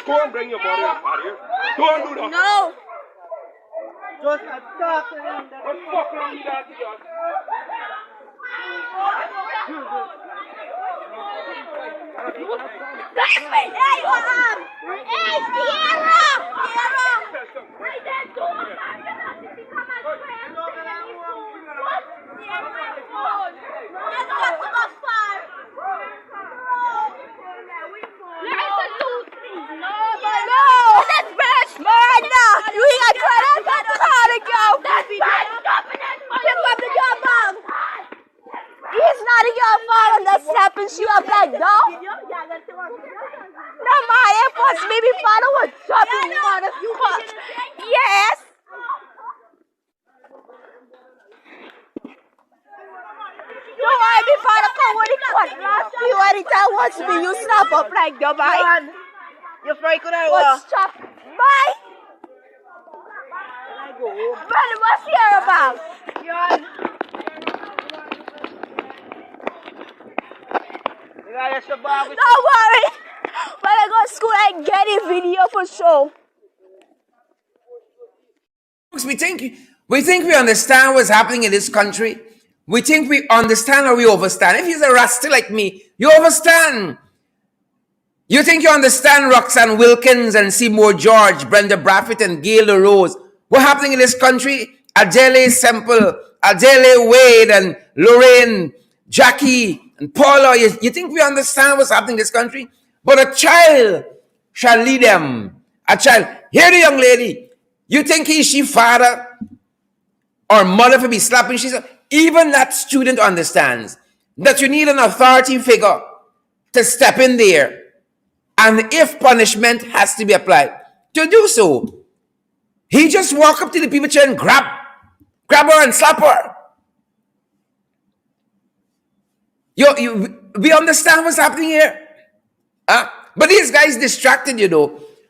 Don't bring your body up out here. Don't do that. No. Just attack them. What the fuck wrong with that? Hey, what up? Hey, Sierra! Sierra! I said do not become my friend. What? Sierra, my phone. Let's go to the farm. No! That's best, Marina! You ain't got to call to go! That's best! Pick up the job, Mom! He's not your fault and that's slapping you up like dog. No, my efforts maybe father was dropping motherfucker. Yes! watch me, you snap up like your bike. You're afraid could I walk? Stop. Bye. Brother, what's your about? Don't worry. When I go to school, I get a video for sure. We think we understand what's happening in this country. We think we understand or we overstand. If you're a rasta like me, you overstand. You think you understand Roxanne Wilkins and Seymour George, Brenda Braffett and Gail LaRose. What's happening in this country? Adele Semple, Adele Wade and Lorraine, Jackie and Paula. You think we understand what's happening in this country? But a child shall lead them. A child. Hear the young lady. You think she father or mother for be slapping? She said, even that student understands that you need an authority figure to step in there. And if punishment has to be applied, to do so. He just walk up to the people chair and grab her and slap her. We understand what's happening here. But these guys distracted,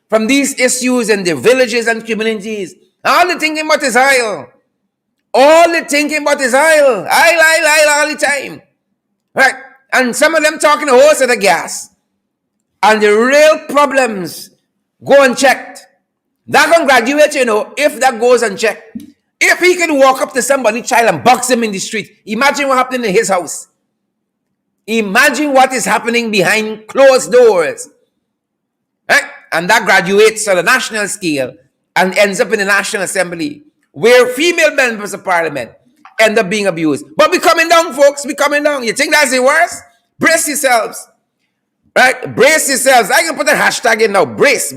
from these issues in the villages and communities. All they thinking about is oil. All they thinking about is oil. Oil all the time. Right? And some of them talking a whole set of gas. And the real problems go unchecked. That can graduate, if that goes unchecked. If he can walk up to somebody's child and box him in the street, imagine what happened in his house. Imagine what is happening behind closed doors. Right? And that graduates on a national scale and ends up in the National Assembly, where female members of parliament end up being abused. But we're coming down, folks. We're coming down. You think that's the worst? Brace yourselves. Right? Brace yourselves. I can put a hashtag in now. Brace.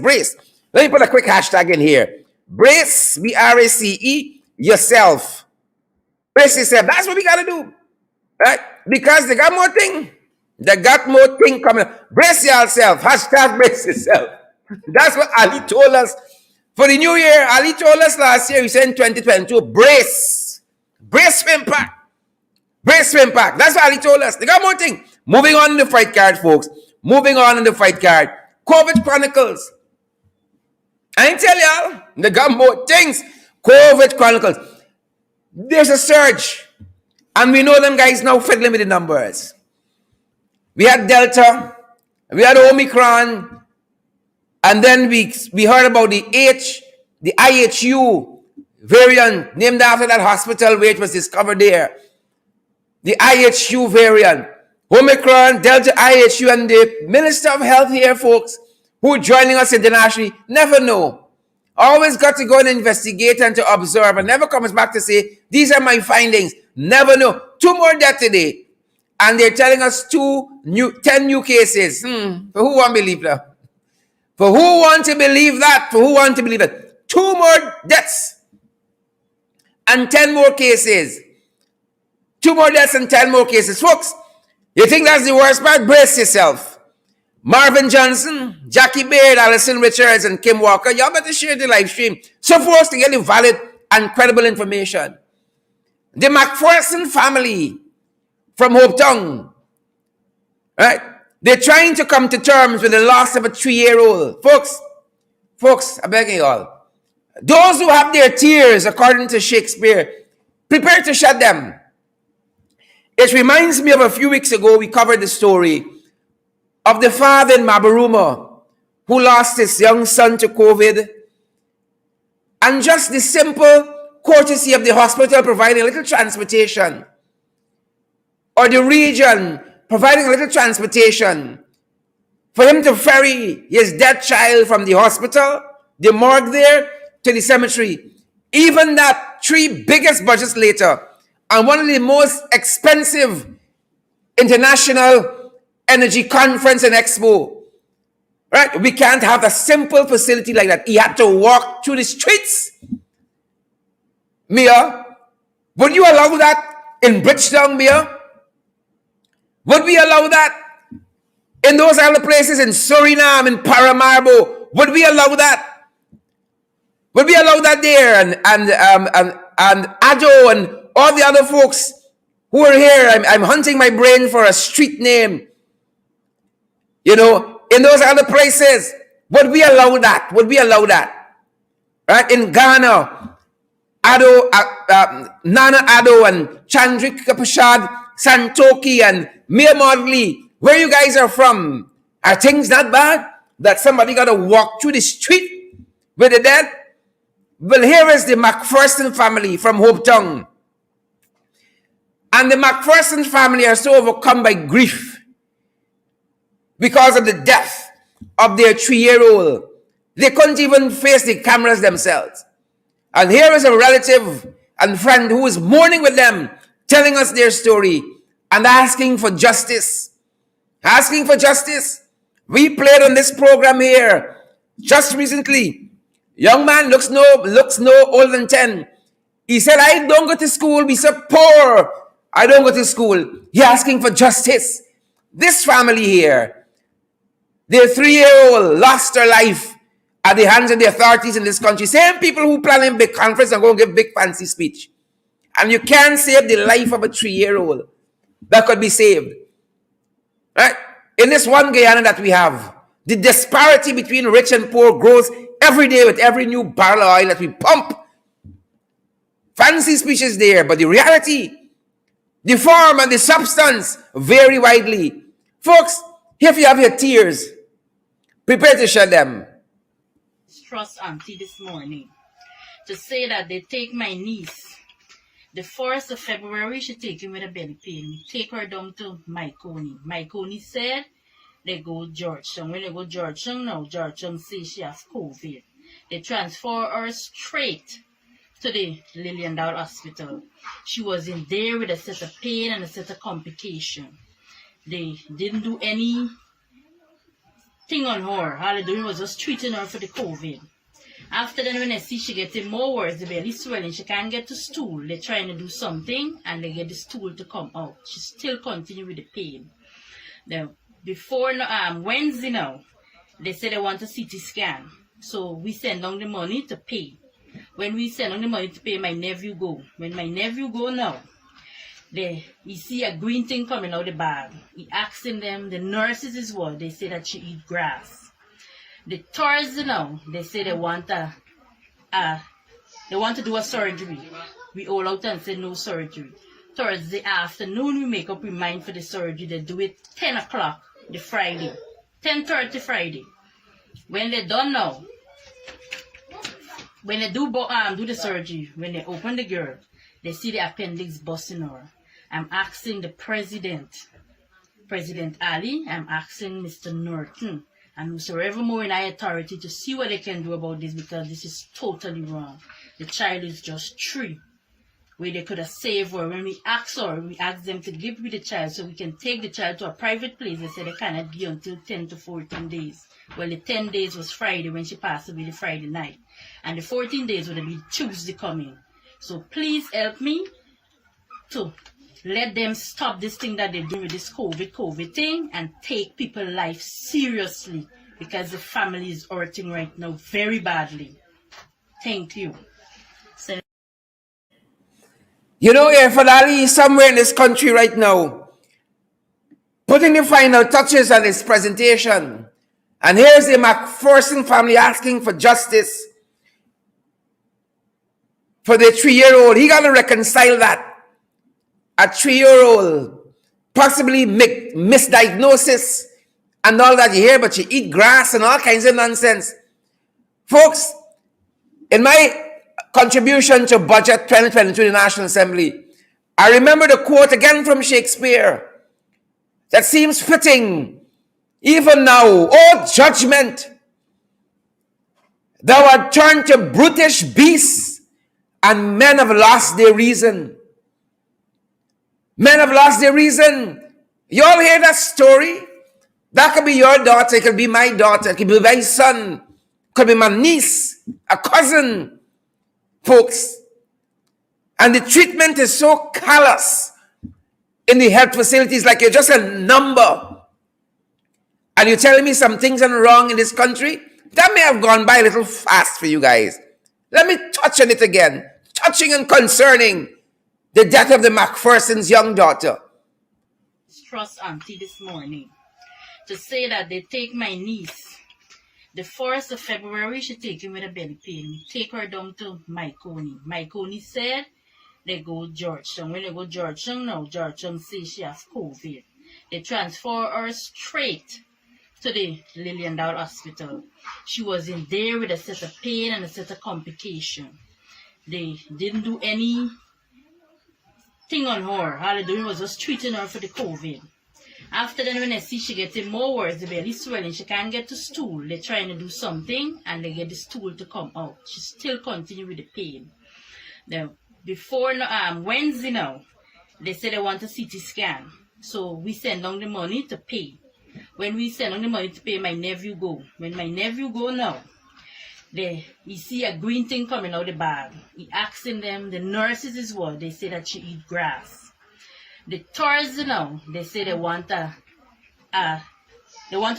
Let me put a quick hashtag in here. Brace, B-R-A-C-E, yourself. Brace yourself. That's what we got to do. Right? Because they got more thing. They got more thing coming. Brace yourself. Hashtag brace yourself. That's what Ali told us. For the new year, Ali told us last year, he said in 2022, brace. Brace for impact. Brace for impact. That's what Ali told us. They got more thing. Moving on in the fight card, folks. Moving on in the fight card. COVID Chronicles. I ain't tell y'all. They got more things. COVID Chronicles. There's a surge. And we know them guys now fiddling with the numbers. We had Delta. We had Omicron. And then we heard about the IHU variant, named after that hospital where it was discovered there. The IHU variant. Omicron, Delta, IHU, and the Minister of Health here, folks, who are joining us internationally, never know. Always got to go and investigate and to observe, and never comes back to say, these are my findings. Never know. 2 more deaths today. And they're telling us 10 new cases. For who want to believe that? For who want to believe that? For who want to believe that? 2 more deaths and 10 more cases. 2 more deaths and 10 more cases. Folks, you think that's the worst part? Brace yourself. Marvin Johnson, Jackie Baird, Alison Richards, and Kim Walker, y'all better share the live stream so for us to get the valid and credible information. The McPherson family from Hope Town, right? They're trying to come to terms with the loss of a 3-year-old. Folks, I beg you all. Those who have their tears, according to Shakespeare, prepare to shed them. It reminds me of a few weeks ago, we covered the story of the father in Mabaruma who lost his young son to COVID. And just the simple courtesy of the hospital providing a little transportation, or the region providing a little transportation for him to ferry his dead child from the hospital, the morgue there, to the cemetery. Even that 3 biggest budgets later, and one of the most expensive international energy conference and expo, right? We can't have a simple facility like that. He had to walk through the streets. Mia, would you allow that in Bridgetown, Mia? Would we allow that in those other places in Suriname, in Paramaribo? Would we allow that? Would we allow that there? And Ado and all the other folks who are here, I'm hunting my brain for a street name. In those other places, would we allow that? Would we allow that? Right? In Ghana, Nana Addo and Chandrik Prasad, Santoki and Mia Modley, where you guys are from, are things that bad that somebody got to walk through the street with the dead? Well, here is the McPherson family from Hope Town. And the McPherson family are so overcome by grief because of the death of their 3-year-old. They couldn't even face the cameras themselves. And here is a relative and friend who is mourning with them, telling us their story and asking for justice. Asking for justice. We played on this program here just recently. Young man looks no older than 10. He said, I don't go to school. We so poor. I don't go to school. He asking for justice. This family here, their 3-year-old lost her life at the hands of the authorities in this country. Same people who planning big conference and go and give big fancy speech. And you can't save the life of a 3-year-old that could be saved. Right? In this one Guyana that we have, the disparity between rich and poor grows every day with every new barrel of oil that we pump. Fancy speech is there, but the reality, the form and the substance vary widely. Folks, if you have your tears, prepare to shed them. Trust auntie this morning to say that they take my niece. The 1st of February, she take him with a belly pain. We take her down to Myconi said they go Georgetown. When they go Georgetown now, Georgetown say she has COVID. They transfer her straight to the Lilliandale Hospital. She was in there with a set of pain and a set of complication. They didn't do any thing on her. All they doing was just treating her for the COVID. After then, when I see she getting more worse, the belly swelling, she can't get to stool. They're trying to do something and they get the stool to come out. She still continue with the pain. Then before Wednesday now, they said they want a CT scan. So we send down the money to pay. When we send down the money to pay, my nephew go. When my nephew go now, he see a green thing coming out the bag. He asking them, the nurses is what? They say that she eat grass. The Thursday now, they say they want to do a surgery. We all out and say no surgery. Thursday afternoon, we make up our mind for the surgery. They do it 10 o'clock the Friday, 10:30 Friday. When they done now, when they do the surgery, when they open the girl, they see the appendix busting her. I'm asking the President Ali, I'm asking Mr. Norton, and whosoever more in our authority to see what they can do about this, because this is totally wrong. The child is just 3. Where they could have saved her. When we asked them to give me the child so we can take the child to a private place. They said they cannot be until 10 to 14 days. Well, the 10 days was Friday when she passed away, the Friday night. And the 14 days would have been Tuesday coming. So please help me to let them stop this thing that they're doing with this COVID thing and take people's life seriously, because the family is hurting right now very badly. Thank you. Irfan Ali is somewhere in this country right now, putting the final touches on his presentation. And here's the McPherson family asking for justice for their 3-year-old. He got to reconcile that. A 3-year-old, possibly misdiagnosis and all that you hear, but you eat grass and all kinds of nonsense. Folks, in my contribution to Budget 2022 in the National Assembly, I remember the quote again from Shakespeare that seems fitting even now. "O judgment, thou art turned to brutish beasts, and men have lost their reason." Men have lost their reason. You all hear that story? That could be your daughter, it could be my daughter, it could be my son, it could be my niece, a cousin, folks. And the treatment is so callous in the health facilities, like you're just a number. And you're telling me some things are wrong in this country? That may have gone by a little fast for you guys. Let me touch on it again. Touching and concerning the death of the McPherson's young daughter. Trust auntie this morning to say that they take my niece. The 1st of February, she take him with a belly pain. We take her down to Myconi said they go Georgetown. When they go Georgetown now, Georgetown say she has COVID. They transfer her straight to the Liliendal Hospital. She was in there with a set of pain and a set of complication. They didn't do anything on her. All they doing was just treating her for the COVID. After then, when I see she getting more worse, the belly swelling, she can't get to stool. They're trying to do something and they get the stool to come out. She still continue with the pain. Now, before Wednesday now, they said they want a CT scan. So we send down the money to pay. When we send on the money to pay, my nephew go. When my nephew go now, he see a green thing coming out the bag. He asking them, the nurses is what? They say that she eat grass. The Thursday now, they say they want to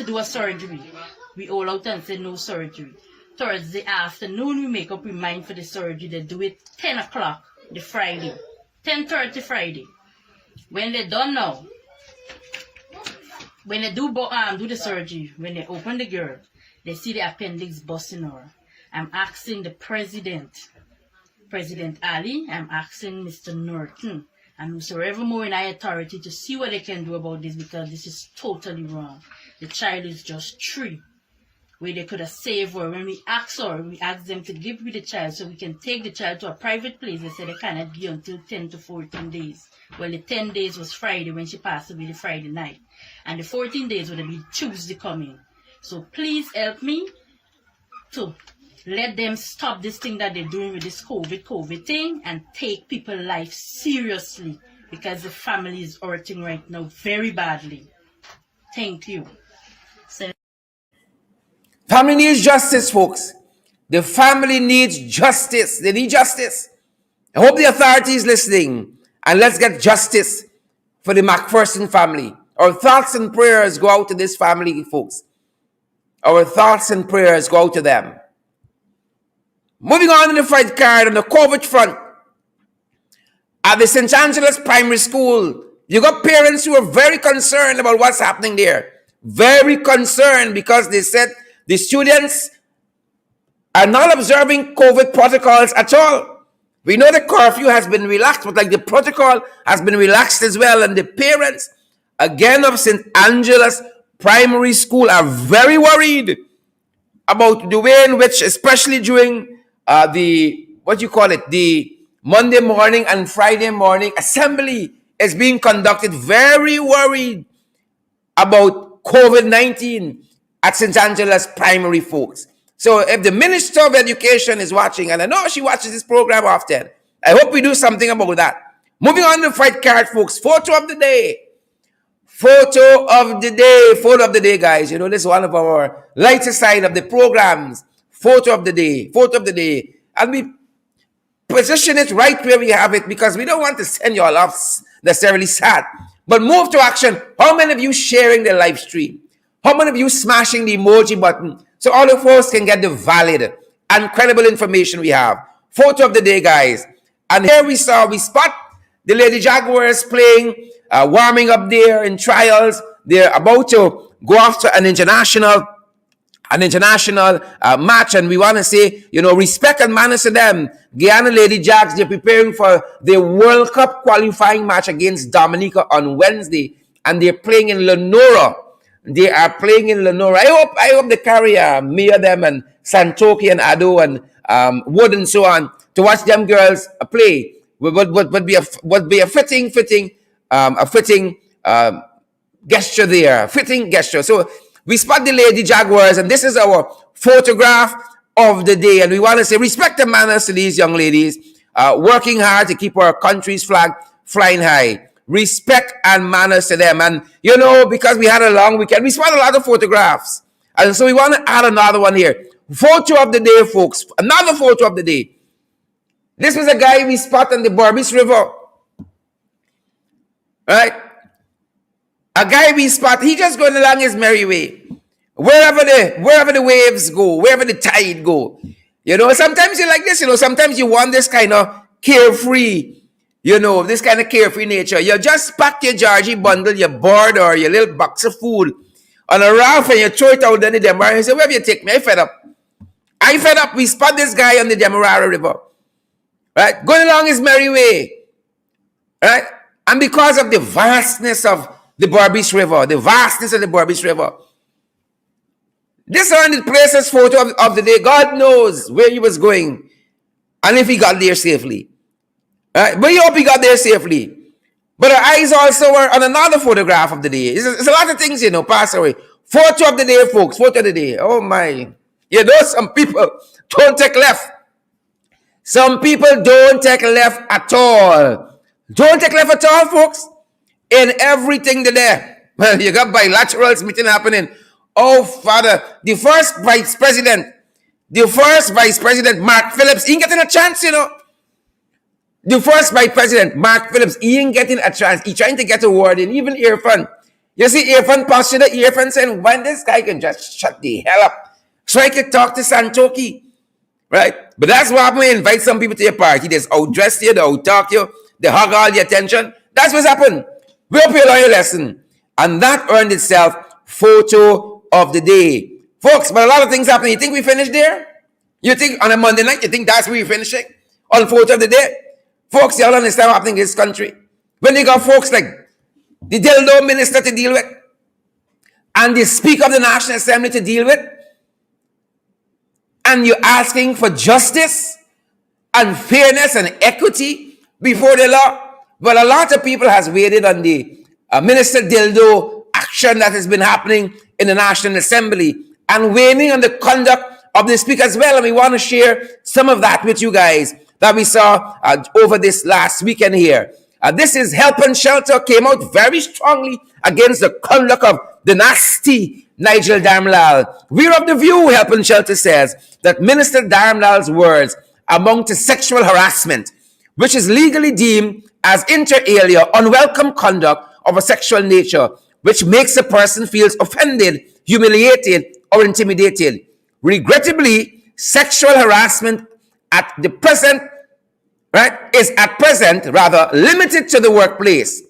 do a surgery. We all out and say no surgery. Thursday afternoon, we make up our mind for the surgery. They do it 10 o'clock the Friday, 10:30 Friday. When they done now, when they do the surgery, when they open the girl, they see the appendix busting her. I'm asking the President Ali, I'm asking Mr. Norton, and whosoever more in our authority to see what they can do about this, because this is totally wrong. The child is just 3. Where they could have saved her. When we asked them to give me the child so we can take the child to a private place. They said they cannot give until 10 to 14 days. Well, the 10 days was Friday when she passed away, the Friday night. And the 14 days would have been Tuesday coming. So please help me to let them stop this thing that they're doing with this COVID thing and take people's life seriously, because the family is hurting right now very badly. Thank you. Family needs justice, folks. The family needs justice. They need justice. I hope the authority is listening. And let's get justice for the McPherson family. Our thoughts and prayers go out to this family, folks. Our thoughts and prayers go out to them. Moving on to the fight card on the COVID front. At the St. Angela's Primary School, you got parents who are very concerned about what's happening there. Very concerned because they said the students are not observing COVID protocols at all. We know the curfew has been relaxed, but like the protocol has been relaxed as well. And the parents, again, of St. Angela's Primary School are very worried about the way in which, especially during the Monday morning and Friday morning assembly is being conducted. Very worried about COVID-19 at St. Angela's Primary, folks. So if the Minister of Education is watching, and I know she watches this program often, I hope we do something about that. Moving on to the fight card, folks. Photo of the day. Photo of the day, guys. You know, this is one of our lighter side of the programs. Photo of the day. And we position it right where we have it because we don't want to send you all off necessarily sad. But move to action. How many of you sharing the live stream? How many of you smashing the emoji button so all of us can get the valid and credible information we have? Photo of the day, guys. And here we spot the Lady Jaguars playing, warming up there in trials. They're about to go after an international match, and we want to say, respect and manners to them. Guyana Lady Jags, they're preparing for the World Cup qualifying match against Dominica on Wednesday, and they're playing in Lenora. I hope they carry Mia them and Santoki and Ado and Wood and so on to watch them girls play. Would be a fitting gesture there. Fitting gesture. So we spot the Lady Jaguars, and this is our photograph of the day. And we want to say respect and manners to these young ladies, working hard to keep our country's flag flying high. Respect and manners to them. And, because we had a long weekend, we spot a lot of photographs. And so we want to add another one here. Photo of the day, folks. Another photo of the day. This was a guy we spot on the Burbis River. Right? A guy we spot, he just going along his merry way. Wherever the waves go, wherever the tide go. Sometimes you're like this, sometimes you want this kind of carefree, this kind of carefree nature. You just pack your Georgie bundle, your board, or your little box of food, on a raft and you throw it out in the Demerara. He said, where have you take me? I fed up. We spot this guy on the Demerara River. Right? Going along his merry way. Right? And because of the vastness of the Berbice River, this are the places photo of the day. God knows where he was going and if he got there safely. Right? But he hope he got there safely. But our eyes also were on another photograph of the day. It's a lot of things, pass away. Photo of the day, folks. Photo of the day. Oh, my. Some people don't take left. Some people don't take left at all. Don't take left at all, folks. In everything today. Well, you got bilaterals meeting happening. Oh, Father. The first vice president, Mark Phillips, he ain't getting a chance, The first vice president, Mark Phillips, he ain't getting a chance. He trying to get a word in. Even Irfan. You see Irfan posture, Irfan saying, when this guy can just shut the hell up. So I can talk to Santoki. Right? But that's what happens when you invite some people to your party. They outdress you, they outtalk you, they hug all your attention. That's what's happened. We hope you learn your lesson. And that earned itself photo of the day. Folks, but a lot of things happen. You think we finished there? You think on a Monday night, you think that's where we're finishing? On photo of the day? Folks, y'all understand what's happening in this country. When they got folks like the dildo minister to deal with, and the Speaker of the National Assembly to deal with, and you're asking for justice and fairness and equity before the law. But a lot of people has waited on the Minister Dildo action that has been happening in the National Assembly and waiting on the conduct of the Speaker as well. And we want to share some of that with you guys that we saw over this last weekend here. This is Help and Shelter came out very strongly against the conduct of the nasty Nigel Darmlal. We're of the view, Help and Shelter says, that Minister Darmlal's words amount to sexual harassment, which is legally deemed as inter alia unwelcome conduct of a sexual nature, which makes a person feel offended, humiliated, or intimidated. Regrettably, sexual harassment is at present limited to the workplace.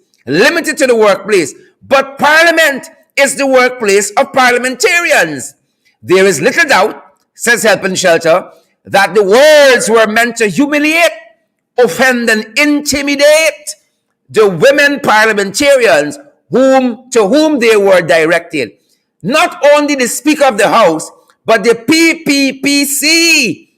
But Parliament is the workplace of parliamentarians. There is little doubt, says Help and Shelter, that the words were meant to humiliate, offend, and intimidate the women parliamentarians to whom they were directed. Not only the Speaker of the House, but the PPPC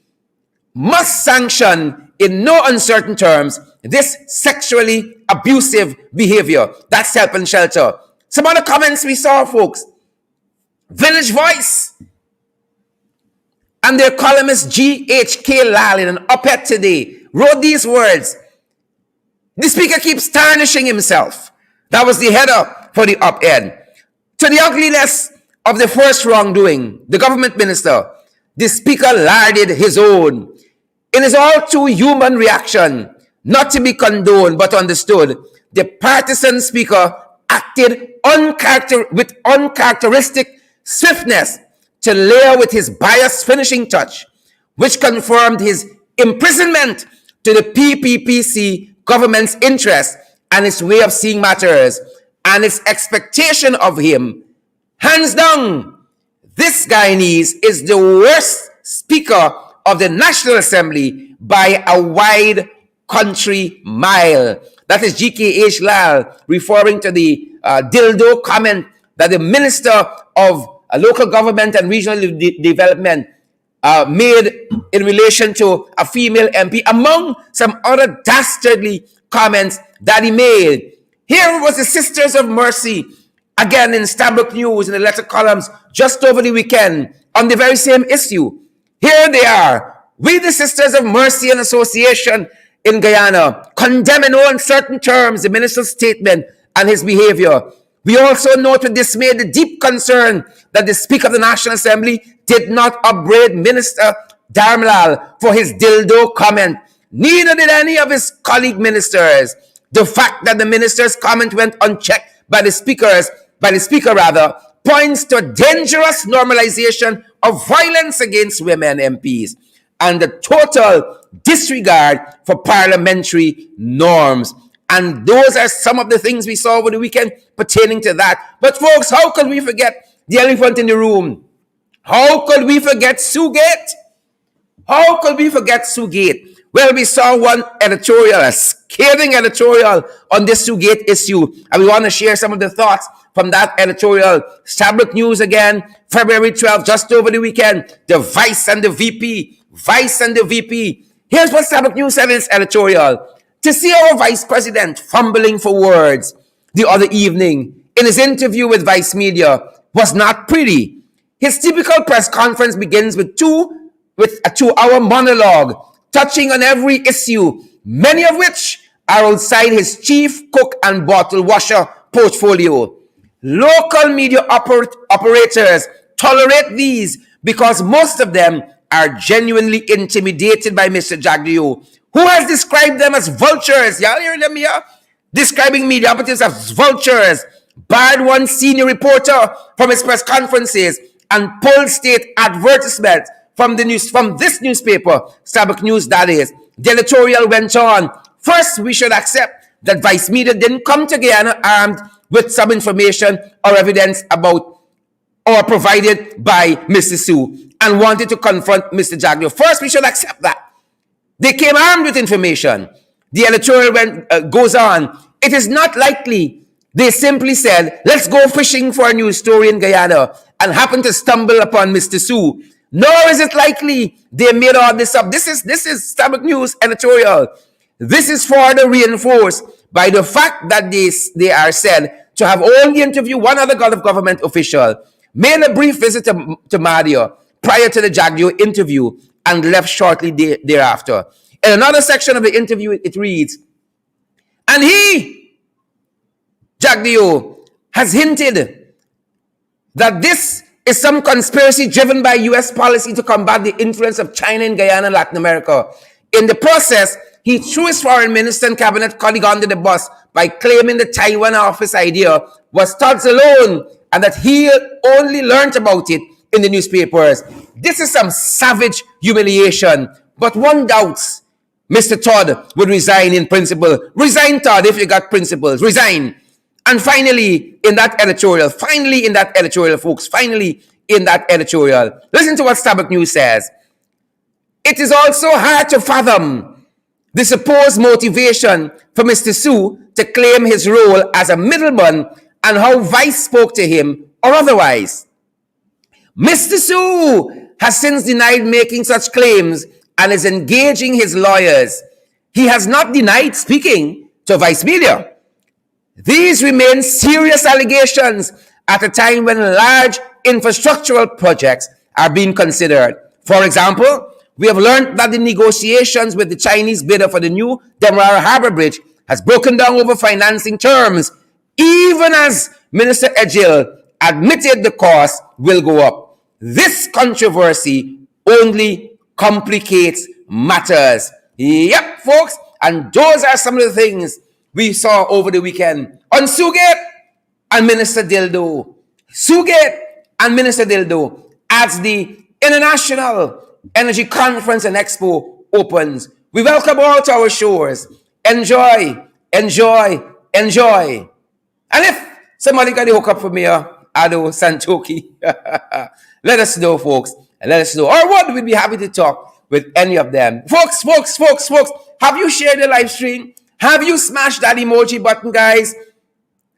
must sanction in no uncertain terms this sexually abusive behavior. That's Help and Shelter. Some other comments we saw, folks. Village Voice and their columnist G.H.K. Lal in an op-ed today wrote these words. The Speaker keeps tarnishing himself. That was the header for the op-ed. To the ugliness of the first wrongdoing, the government minister, the Speaker larded his own. In his all too human reaction, not to be condoned but understood, the partisan Speaker acted with uncharacteristic swiftness to layer with his biased finishing touch, which confirmed his imprisonment to the PPPC government's interest and its way of seeing matters and its expectation of him. Hands down, this Guyanese is the worst Speaker of the National Assembly by a wide country mile. That is G.K.H. Lal referring to the dildo comment that the Minister of Local Government and Regional Development made in relation to a female MP, among some other dastardly comments that he made. Here was the Sisters of Mercy, again in Stambrook News, in the letter columns just over the weekend, on the very same issue. Here they are. We, the Sisters of Mercy and Association in Guyana, condemn in no uncertain terms the minister's statement and his behavior. We also note with dismay the deep concern that the Speaker of the National Assembly did not upbraid Minister Darmlal for his dildo comment. Neither did any of his colleague ministers. The fact that the minister's comment went unchecked by the speaker points to a dangerous normalization of violence against women MPs and the total disregard for parliamentary norms. And those are some of the things we saw over the weekend pertaining to that. But folks, how could we forget the elephant in the room. How could we forget Sugate? How could we forget Sugate? Well, we saw one editorial, a scathing editorial on this Sugate issue, and we want to share some of the thoughts from that editorial. Stabrook News again, February 12th, just over the weekend. The Vice and the VP. Vice and the VP. Here's what Stabrook News said in its editorial. To see our Vice President fumbling for words the other evening in his interview with Vice Media was not pretty. His typical press conference begins with a 2-hour monologue touching on every issue, many of which are outside his chief cook and bottle washer portfolio. Local media operators tolerate these because most of them are genuinely intimidated by Mr. Jagdeo, who has described them as vultures. Y'all hear them here? Describing media operatives as vultures, barred one senior reporter from his press conferences, and pulled state advertisements from this newspaper, Stabrook News, that is. The editorial went on. First, we should accept that Vice Media didn't come to Guyana armed with some information or evidence about or provided by Mr. Sue and wanted to confront Mr. Jagdeo. First, we should accept that. They came armed with information. The editorial goes on. It is not likely they simply said, let's go fishing for a news story in Guyana and happened to stumble upon Mr. Sue. Nor is it likely they made all this up. This is Stabrook News editorial. This is further reinforced by the fact that they are said to have only interviewed one other government official, made a brief visit to Madia prior to the Jagdeo interview, and left shortly thereafter. In another section of the interview, it reads, and he, Jagdeo, has hinted that this is some conspiracy driven by U.S. policy to combat the influence of China in Guyana and Latin America. In the process, he threw his foreign minister and cabinet colleague under the bus by claiming the Taiwan office idea was Todd's alone and that he only learned about it in the newspapers. This is some savage humiliation. But one doubts Mr. Todd would resign in principle. Resign, Todd, if you got principles. Resign. And finally, in that editorial, folks, listen to what Stabrook News says. It is also hard to fathom the supposed motivation for Mr. Sue to claim his role as a middleman and how Vice spoke to him or otherwise. Mr. Sue has since denied making such claims and is engaging his lawyers. He has not denied speaking to Vice Media. These remain serious allegations at a time when large infrastructural projects are being considered. For example, we have learned that the negotiations with the Chinese bidder for the new Demerara Harbour Bridge has broken down over financing terms, even as Minister Ejil admitted the cost will go up. This controversy only complicates matters. Yep, folks, and those are some of the things we saw over the weekend on Sugate and Minister Dildo. Sugate and Minister Dildo as the International Energy Conference and Expo opens. We welcome all to our shores. Enjoy, enjoy, enjoy. And if somebody got the hook up for me, Ado Santoki, let us know, folks. And let us know. Or what? We'd be happy to talk with any of them. Folks, have you shared the live stream? Have you smashed that emoji button, guys?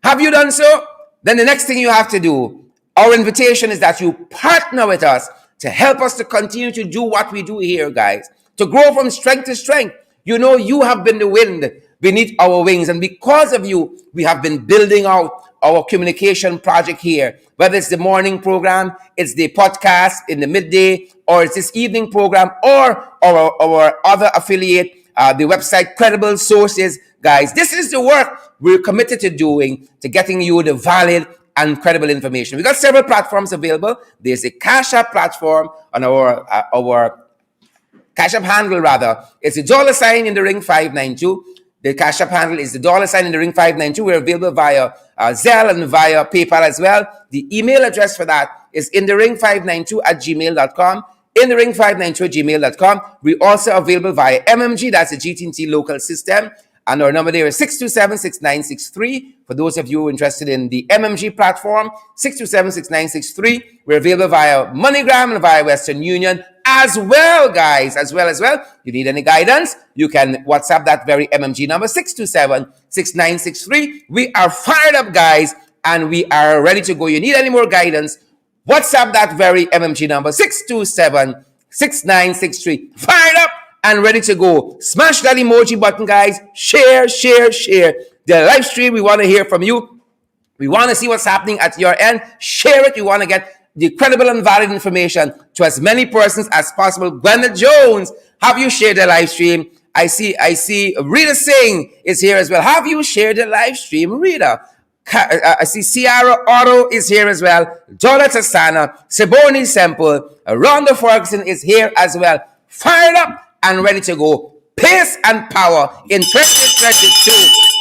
Have you done so? Then the next thing you have to do, our invitation is that you partner with us to help us to continue to do what we do here, guys. To grow from strength to strength. You know, you have been the wind beneath our wings. And because of you, we have been building out our communication project here. Whether it's the morning program, it's the podcast in the midday, or it's this evening program, or our other affiliate, the website Credible Sources. Guys, this is the work we're committed to doing, to getting you the valid and credible information. We got several platforms available. There's a Cash App platform on our Cash App handle, rather. It's the $sign in the ring 592. The Cash App handle is the $sign in the ring 592. We're available via Zelle and via PayPal as well. The email address for that is inthering592@gmail.com. inthering592@gmail.com. We're also available via MMG, that's the GT&T local system. And our number there is 627-6963. For those of you interested in the MMG platform, 627-6963. We're available via MoneyGram and via Western Union as well, guys. As well. You need any guidance, you can WhatsApp that very MMG number, 627-6963. We are fired up, guys, and we are ready to go. You need any more guidance, WhatsApp that very MMG number, 627-6963. Fired up and ready to go. Smash that emoji button, guys. Share. The live stream, we want to hear from you. We want to see what's happening at your end. Share it. We want to get the credible and valid information to as many persons as possible. Gwenda Jones, have you shared the live stream? I see Rita Singh is here as well. Have you shared the live stream, Rita? I see Ciara Otto is here as well. Donna Tassana, Seboni Semple, Rhonda Ferguson is here as well. Fired up and ready to go. Pace and power in 2022.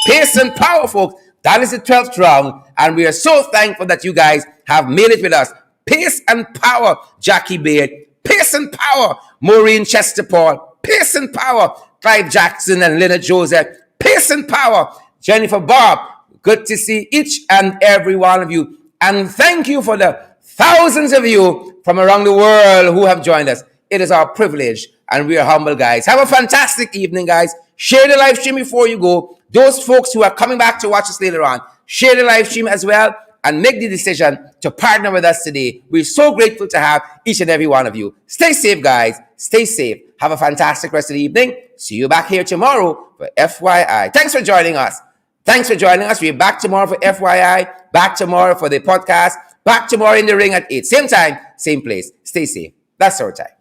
Pace and power, folks. That is the 12th round, and we are so thankful that you guys have made it with us. Pace and power, Jackie Baird. Pace and power, Maureen Chesterpaul. Pace and power, Clive Jackson and Leonard Joseph. Pace and power, Jennifer Bob. Good to see each and every one of you. And thank you for the thousands of you from around the world who have joined us. It is our privilege, and we are humble, guys. Have a fantastic evening, guys. Share the live stream before you go. Those folks who are coming back to watch us later on, share the live stream as well and make the decision to partner with us today. We're so grateful to have each and every one of you. Stay safe, guys. Stay safe. Have a fantastic rest of the evening. See you back here tomorrow for FYI. Thanks for joining us. We're back tomorrow for FYI, back tomorrow for the podcast, back tomorrow in the ring at 8. Same time, same place. Stay safe. That's our time.